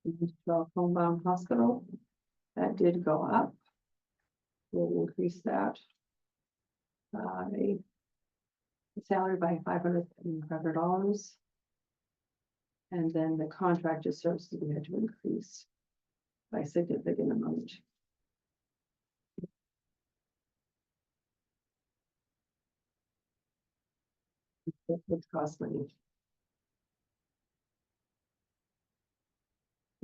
Nine to 12 homebound hospital, that did go up. We'll increase that by salary by $500. And then the contracted services we had to increase by a significant amount. Which costs money.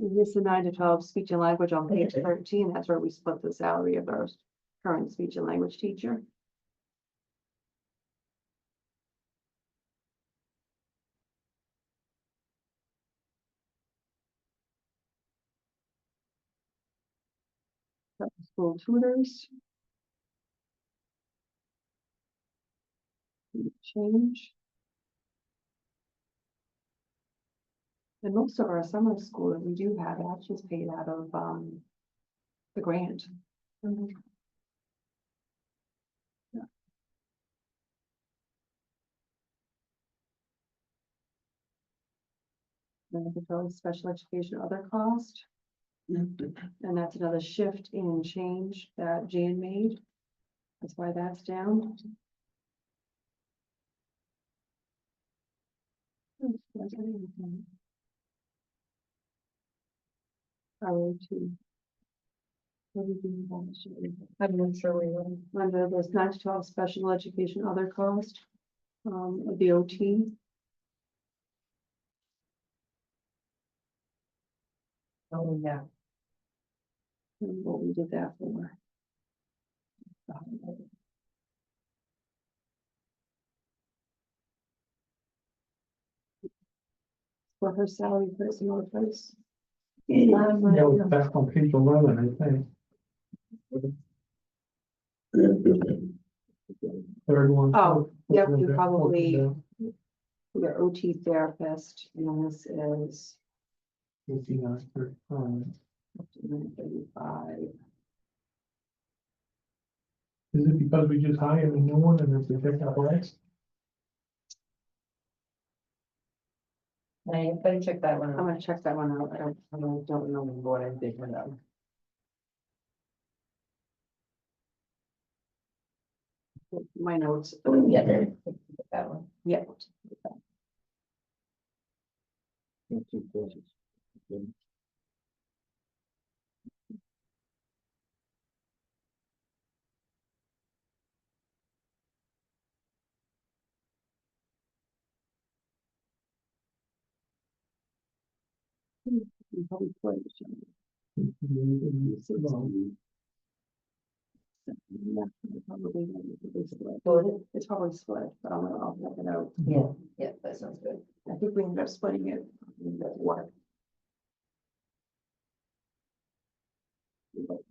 This is 9 to 12 speech and language on page 13. That's where we split the salary of our current speech and language teacher. School tutors. Change. And most of our summer school that we do have actually is paid out of the grant. Yeah. Then the control special education other cost. And that's another shift in change that Jan made. That's why that's down. I'm not sure we will. Under this 9 to 12 special education other cost, the OT. Oh, yeah. And what we did that for. For her salary, personal advice. Yeah, back on page 11, I think. Third one. Oh, yep, you probably, your OT therapist, and this is 59, 35. Is it because we just hired a new one and it's a different price? I better check that one I'm out. gonna check that one out. I don't know what I did with them. My notes. Yeah, that one. Yeah. Probably put it. Yeah, probably split. Well, It's probably split, but I'll check it out. yeah, that sounds good. I think we ended up splitting it. Work.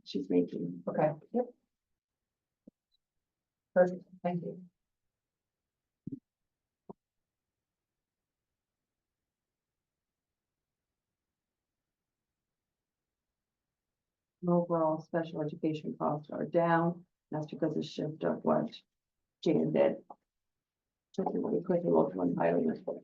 She's making. Okay, yep. Perfect, thank you. Overall special education costs are down. That's because of shift of what Jan did. So if you want to quickly look one item this way.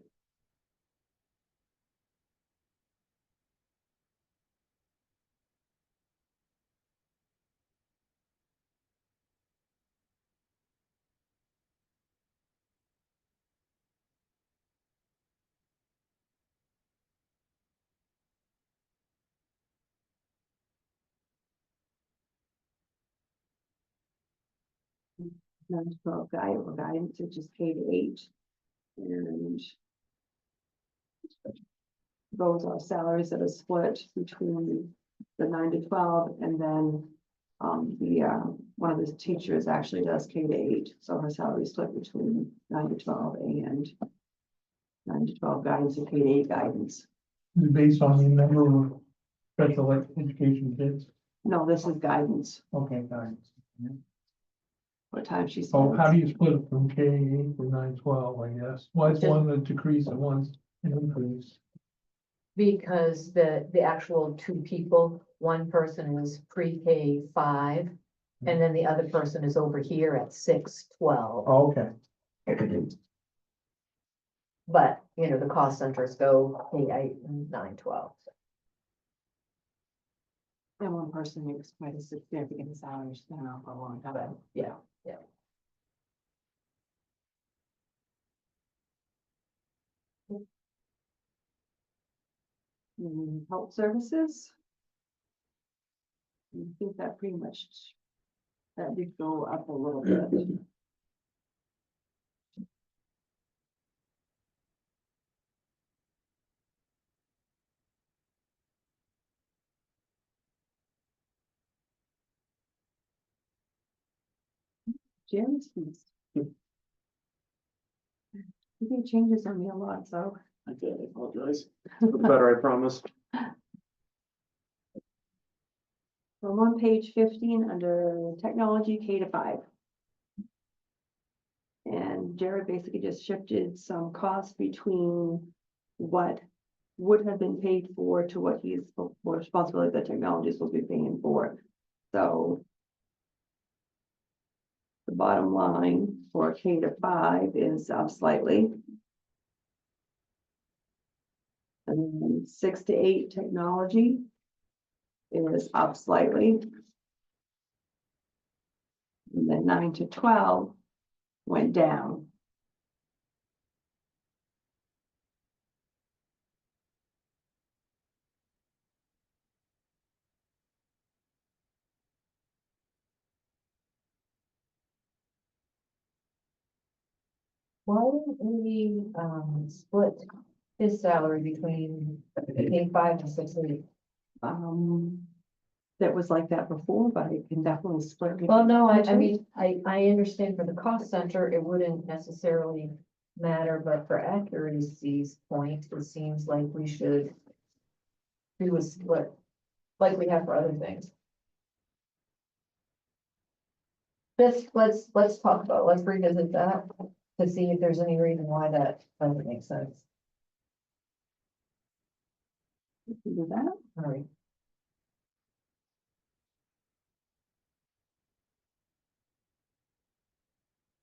Non-12 guidance, which is K-8. And those are salaries that are split between the 9 to 12, and then one of the teachers actually does K-8, so her salary is split between 9 to 12 and 9 to 12 guidance and K-8 guidance. Based on the number of special education kids. No, this is guidance, Okay, guys. what time she So spends. how do you split it from K-8 to 9-12, I guess? Why is one a decrease and one's an increase? Because the actual two people, one person is pre-K 5, and then the other person is over here at 6-12. Oh, okay. But, you know, the cost centers go K-8 and 9-12. And one person makes quite a significant salary, she's been around for a long time. Yeah, Health services. I think that pretty much, that did go up a little bit. Jim's. He made changes on me a lot, so. I did, I apologize. For the better, I promise. So I'm on page 15 under technology K to 5. And Jared basically just shifted some costs between what would have been paid for to what he's, what responsibility the technology is supposed to be paying for. So the bottom line for K to 5 is up slightly. And then 6 to 8 technology is up slightly. And then 9 to 12 went down. why didn't we, split his salary between K-5 and 6-8? That was like that before, but it can definitely split. Well, no, I mean, I understand for the cost center, it wouldn't necessarily matter, but for accuracy's point, it seems like we should do a split, like we have for other things. Let's talk about, let's revisit that to see if there's any reason why that doesn't make sense. We can do that. All right.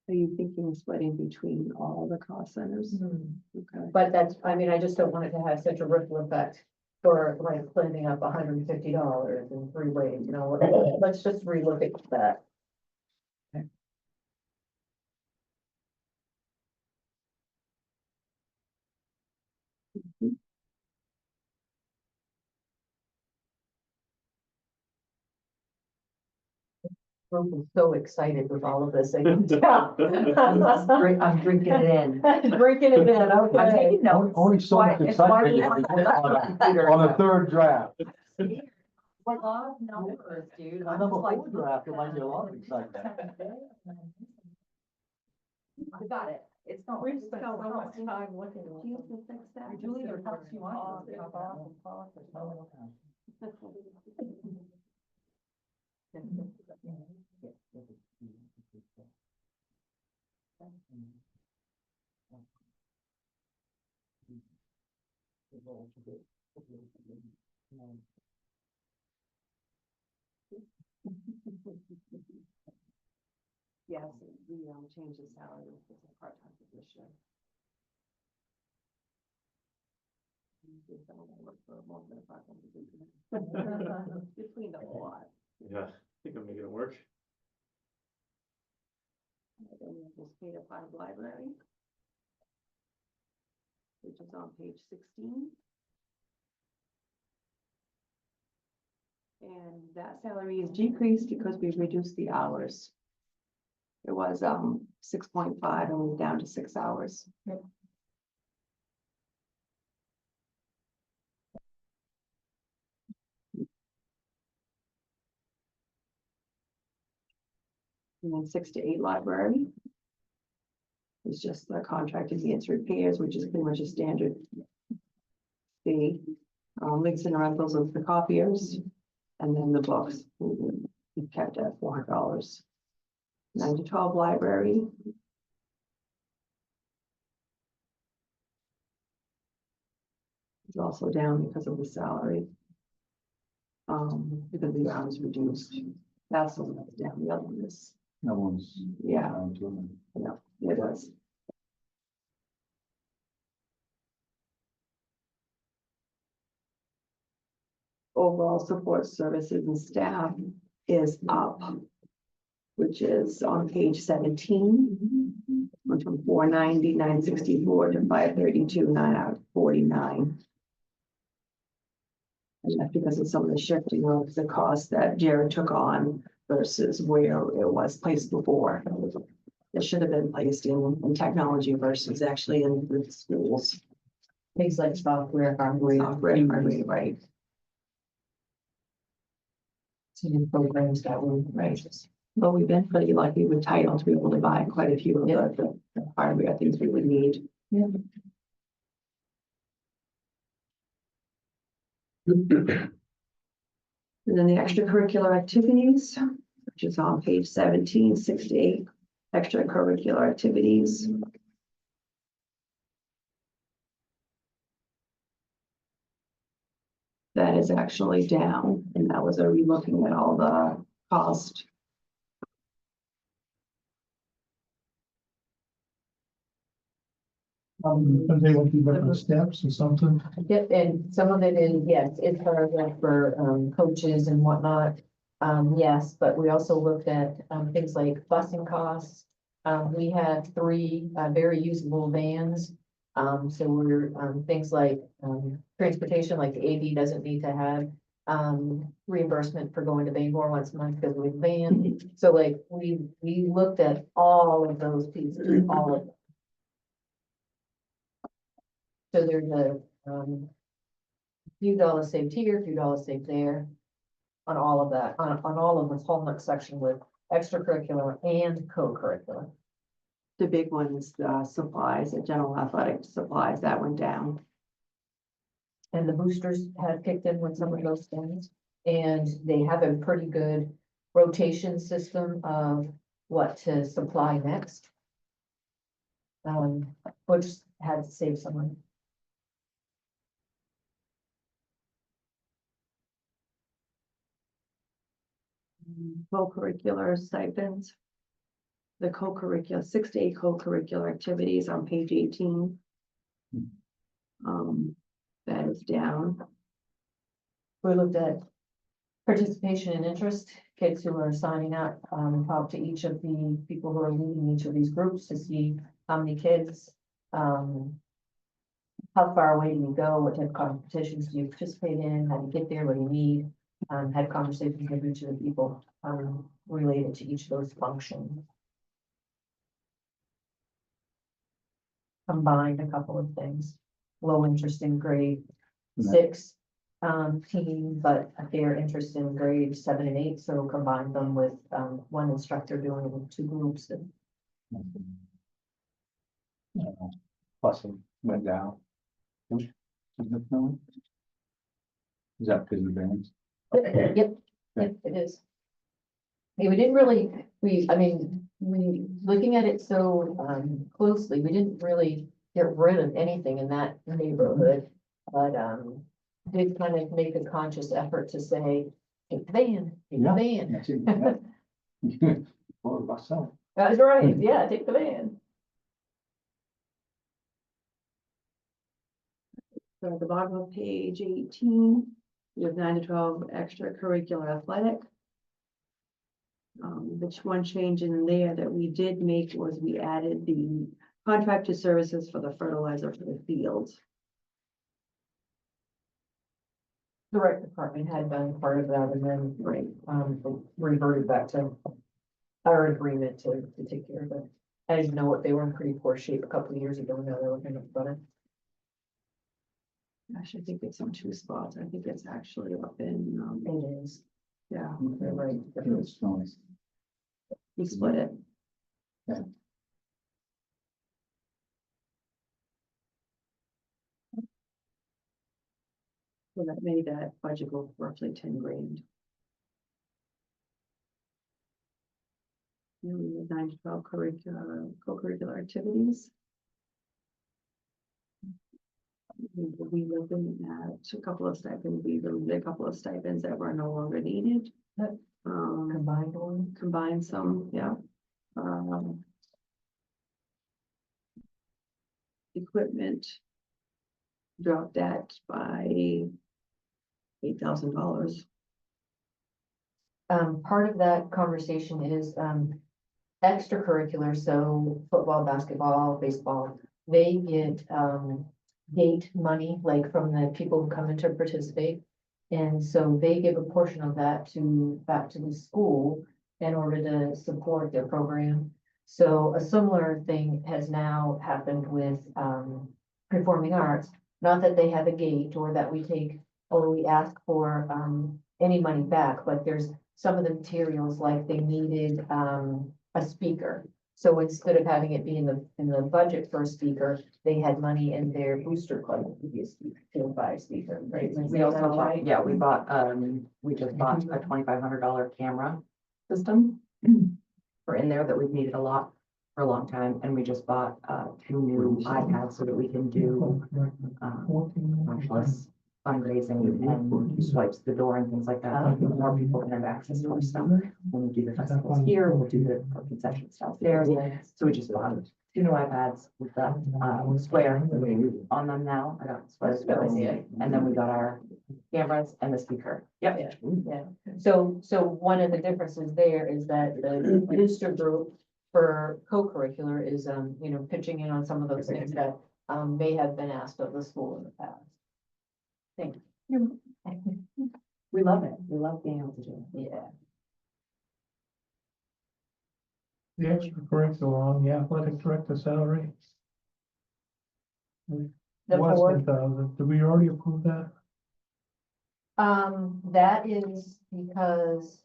Are you thinking splitting between all the cost centers? Okay. But that's, I mean, I just don't want it to have such a ripple effect for like cleaning up $150 in 3 ways, you know, let's just relook at that. Group is so excited with all of this, I can tell. I'm drinking it in. Drinking it in, I'm okay. taking notes. Only so much It's why we excitement have on a third draft. A lot of numbers, dude. I number four draft, it might be a lot of excitement. I got it. It's not. We've spent so much time looking at You them. can fix that. Julie, or talk to you on. Yes, we, changed the salary, it's a part-time position. Work for more than a part-time position. You cleaned up a lot. Yeah, I think I'm making it work. And then we have this paid applied library, which is on page 16. And that salary is decreased because we've reduced the hours. It was 6.5 and we're down to 6 hours. And then 6 to 8 library. It's just the contracted maintenance repairs, which is pretty much a standard fee. Links and rentals of the copiers, and then the books, we kept at $400. 9 to 12 library. It's also down because of the salary. Because the hours reduced. That's the one that's down, the other one is, No one's. yeah, down to them. it was. Overall support services and staff is up, which is on page 17. Went from 490, 964 to 532, 949. And that's because of some of the shifting of the cost that Jared took on versus where it was placed before. It should have been placed in technology versus actually in the schools. Things like software, hardware. Software, hardware, right, Some programs that were. right. But we've been pretty lucky with title to be able to buy quite a few of the hardware things we would need. Yeah. And then the extracurricular activities, which is on page 17, 6 to 8 extracurricular activities. That is actually down, and that was a relooking at all the cost. Because they went through different steps or something. Yep, and some of it is, yes, it's for coaches and whatnot. Yes, but we also looked at things like busing costs. We had 3 very usable vans. So we're things like transportation, like the AV doesn't need to have reimbursement for going to Bangor once a month because we van. So like we looked at all of those pieces, all of them. So there's a few dollars saved here, few dollars saved there on all of that, on all of this whole next section with extracurricular and co-curricular. The big ones, the supplies, the general athletic supplies, that went down. And the boosters have kicked in with some of those things. And they have a pretty good rotation system of what to supply next. Which had saved some money. Co-curricular stipends. The co-curricular, 6 to 8 co-curricular activities on page 18. That is down. We looked at participation and interest, kids who are signing up, talk to each of the people who are leading each of these groups to see how many kids, how far away do you go, what type of competitions do you participate in, how do you get there, what do you need? Had conversations with each of the people, related to each of those functions. Combined a couple of things, low interest in grade Yeah. 6, team, but they're interested in grade 7 and 8, so combine them with, one instructor doing 2 groups and. Busing went down. Significantly? Is that because of bands? Yep, yep, it is. Yeah, we didn't really, looking at it so, closely, we didn't really get rid of anything in that neighborhood. But, did kind of make a conscious effort to say, take the van, take the Yeah. van. That's it, yeah. Or myself. That's right, yeah, take the van. So at the bottom of page 18, you have 9 to 12 extracurricular athletic. Which one change in there that we did make was we added the contracted services for the fertilizer for the fields. The rec department had done part of that and then, Right. reverted back to our agreement to take care of it. As you know, what they were in pretty poor shape a couple of years ago, now they're looking up better. Actually, I think it's on 2 spots. I think it's actually up in, It is, yeah, you're right. It's nice. we split it. Yeah. So that made that budget go roughly 10 grand. And we have 9 to 12 co-curricular activities. We'll be looking at a couple of stipends, we removed a couple of stipends that were no longer needed. Yep. Combined one. Combine some, yeah. Equipment. Dropped that by $8,000. Part of that conversation is, extracurricular, so football, basketball, baseball, they get, gate money, like from the people who come in to participate. And so they give a portion of that back to the school in order to support their program. So a similar thing has now happened with, performing arts. Not that they have a gate or that we take, or we ask for, any money back, but there's some of the materials, like they needed, a speaker. So instead of having it be in the budget for a speaker, they had money in their booster club to buy a speaker, right? We also bought, yeah, we just bought a $2,500 camera system for in there that we've needed a lot for a long time, and we just bought 2 new iPads so that we can do cashless fundraising and swipes the door and things like that. More people can have access to our stuff. When we do the festivals here, we'll do the concessions downstairs. So we just bought 2 new iPads. We've got Square on them now. I got Square skills. And then we got our cameras and the speaker. Yep. Yeah, so one of the differences there is that the booster group for co-curricular is, pitching in on some of those things that, may have been asked of the school in the past. Thank you. We love it. We love being able to do it. Yeah. The extracurricular on the athletic director salary. The Less fourth, than 1,000. Did we already approve that? that is because,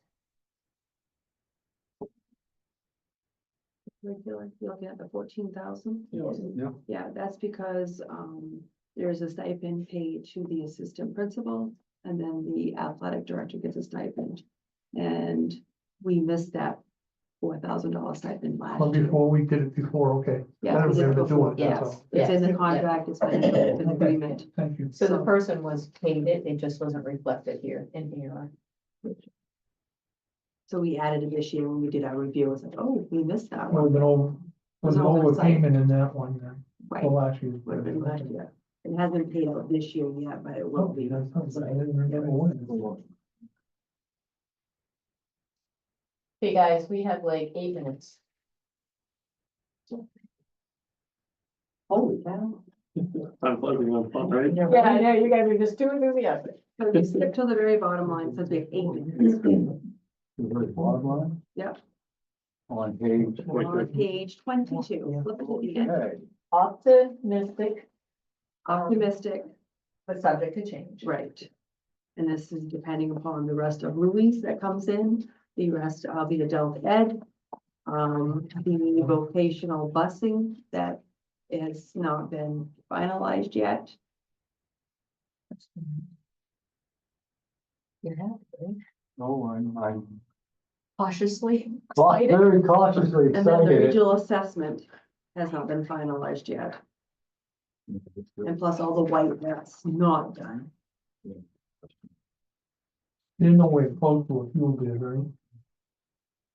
Regular, you're looking at the 14,000. Yeah. Yeah, that's because, there's a stipend paid to the assistant principal, and then the athletic director gets a stipend. And we missed that $4,000 stipend last Well, year. before we did it before, okay. Yeah, That we was did there it to do before. it, that's Yes. all. It's in the Yes. contract, it's been an agreement. Thank you. so the So- person was paid it just wasn't reflected here in here. So we added it this year when we did our review. It's like, oh, we missed that Well, one. then was an an oversight. overpayment in that one then, Right. for last year. Would have been last year. It hasn't paid out this year yet, but it will Oh, be. that's not bad. I didn't remember when. Hey, guys, we have like 8 minutes. Holy cow. I'm plugging on fun, right? Yeah, I know, you guys are just too enthusiastic. So we skip to the very bottom line, says we have 8 minutes. The very bottom line? Yep. On page. On page 22, flip it to the end. Okay. Optimistic, Optimistic, but subject to change. right. And this is depending upon the rest of Louise that comes in, the rest of the adult ed. The vocational busing that has not been finalized yet. You're happy, right? No, I'm Cautiously excited. very cautiously And then the excited. regional assessment has not been finalized yet. And plus all the white that's not done. You know, we're close to a fuel bid, right?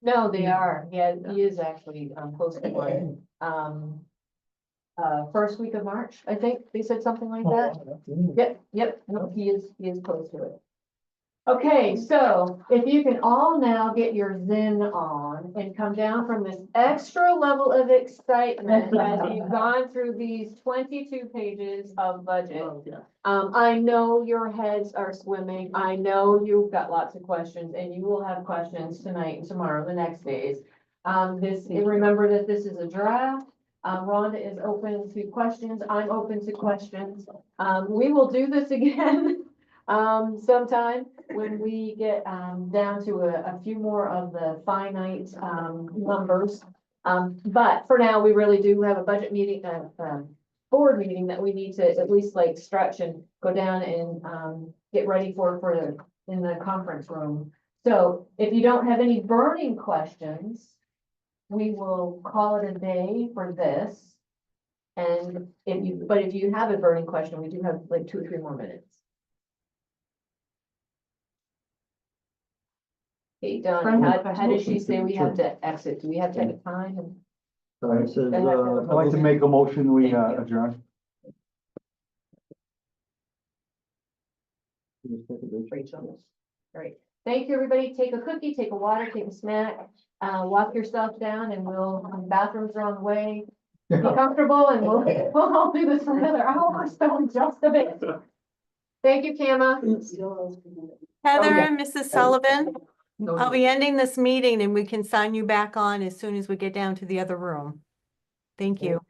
No, they are, yeah, he is actually, posting one, first week of March, I think, they said something like that. Yep, no, he is close to it. Okay, so if you can all now get your Zen on and come down from this extra level of excitement as you've gone through these 22 pages of budget. I know your heads are swimming. I know you've got lots of questions and you will have questions tonight and tomorrow, the next days. Remember that this is a draft. Rhonda is open to questions. I'm open to questions. We will do this again sometime when we get down to a few more of the finite numbers. But for now, we really do have a budget meeting, board meeting that we need to at least like stretch and go down and get ready for in the conference room. So if you don't have any burning questions, we will call it a day for this. And if you have a burning question, we do have like 2 or 3 more minutes. Hey, Don, Friendly how does she questions? say we have to exit? Do we have to have a time? It says, I'd like to make a motion, we adjourn. Rachel. Great. Thank you, everybody. Take a cookie, take a water, take a snack, walk yourself down and bathrooms are on the way. Be comfortable and we'll all do this for another hour, so in just a bit. Thank you, Kama. Heather Okay. and Mrs. Sullivan, I'll be ending this meeting and we can sign you back on as soon as we get down to the other room. Thank you.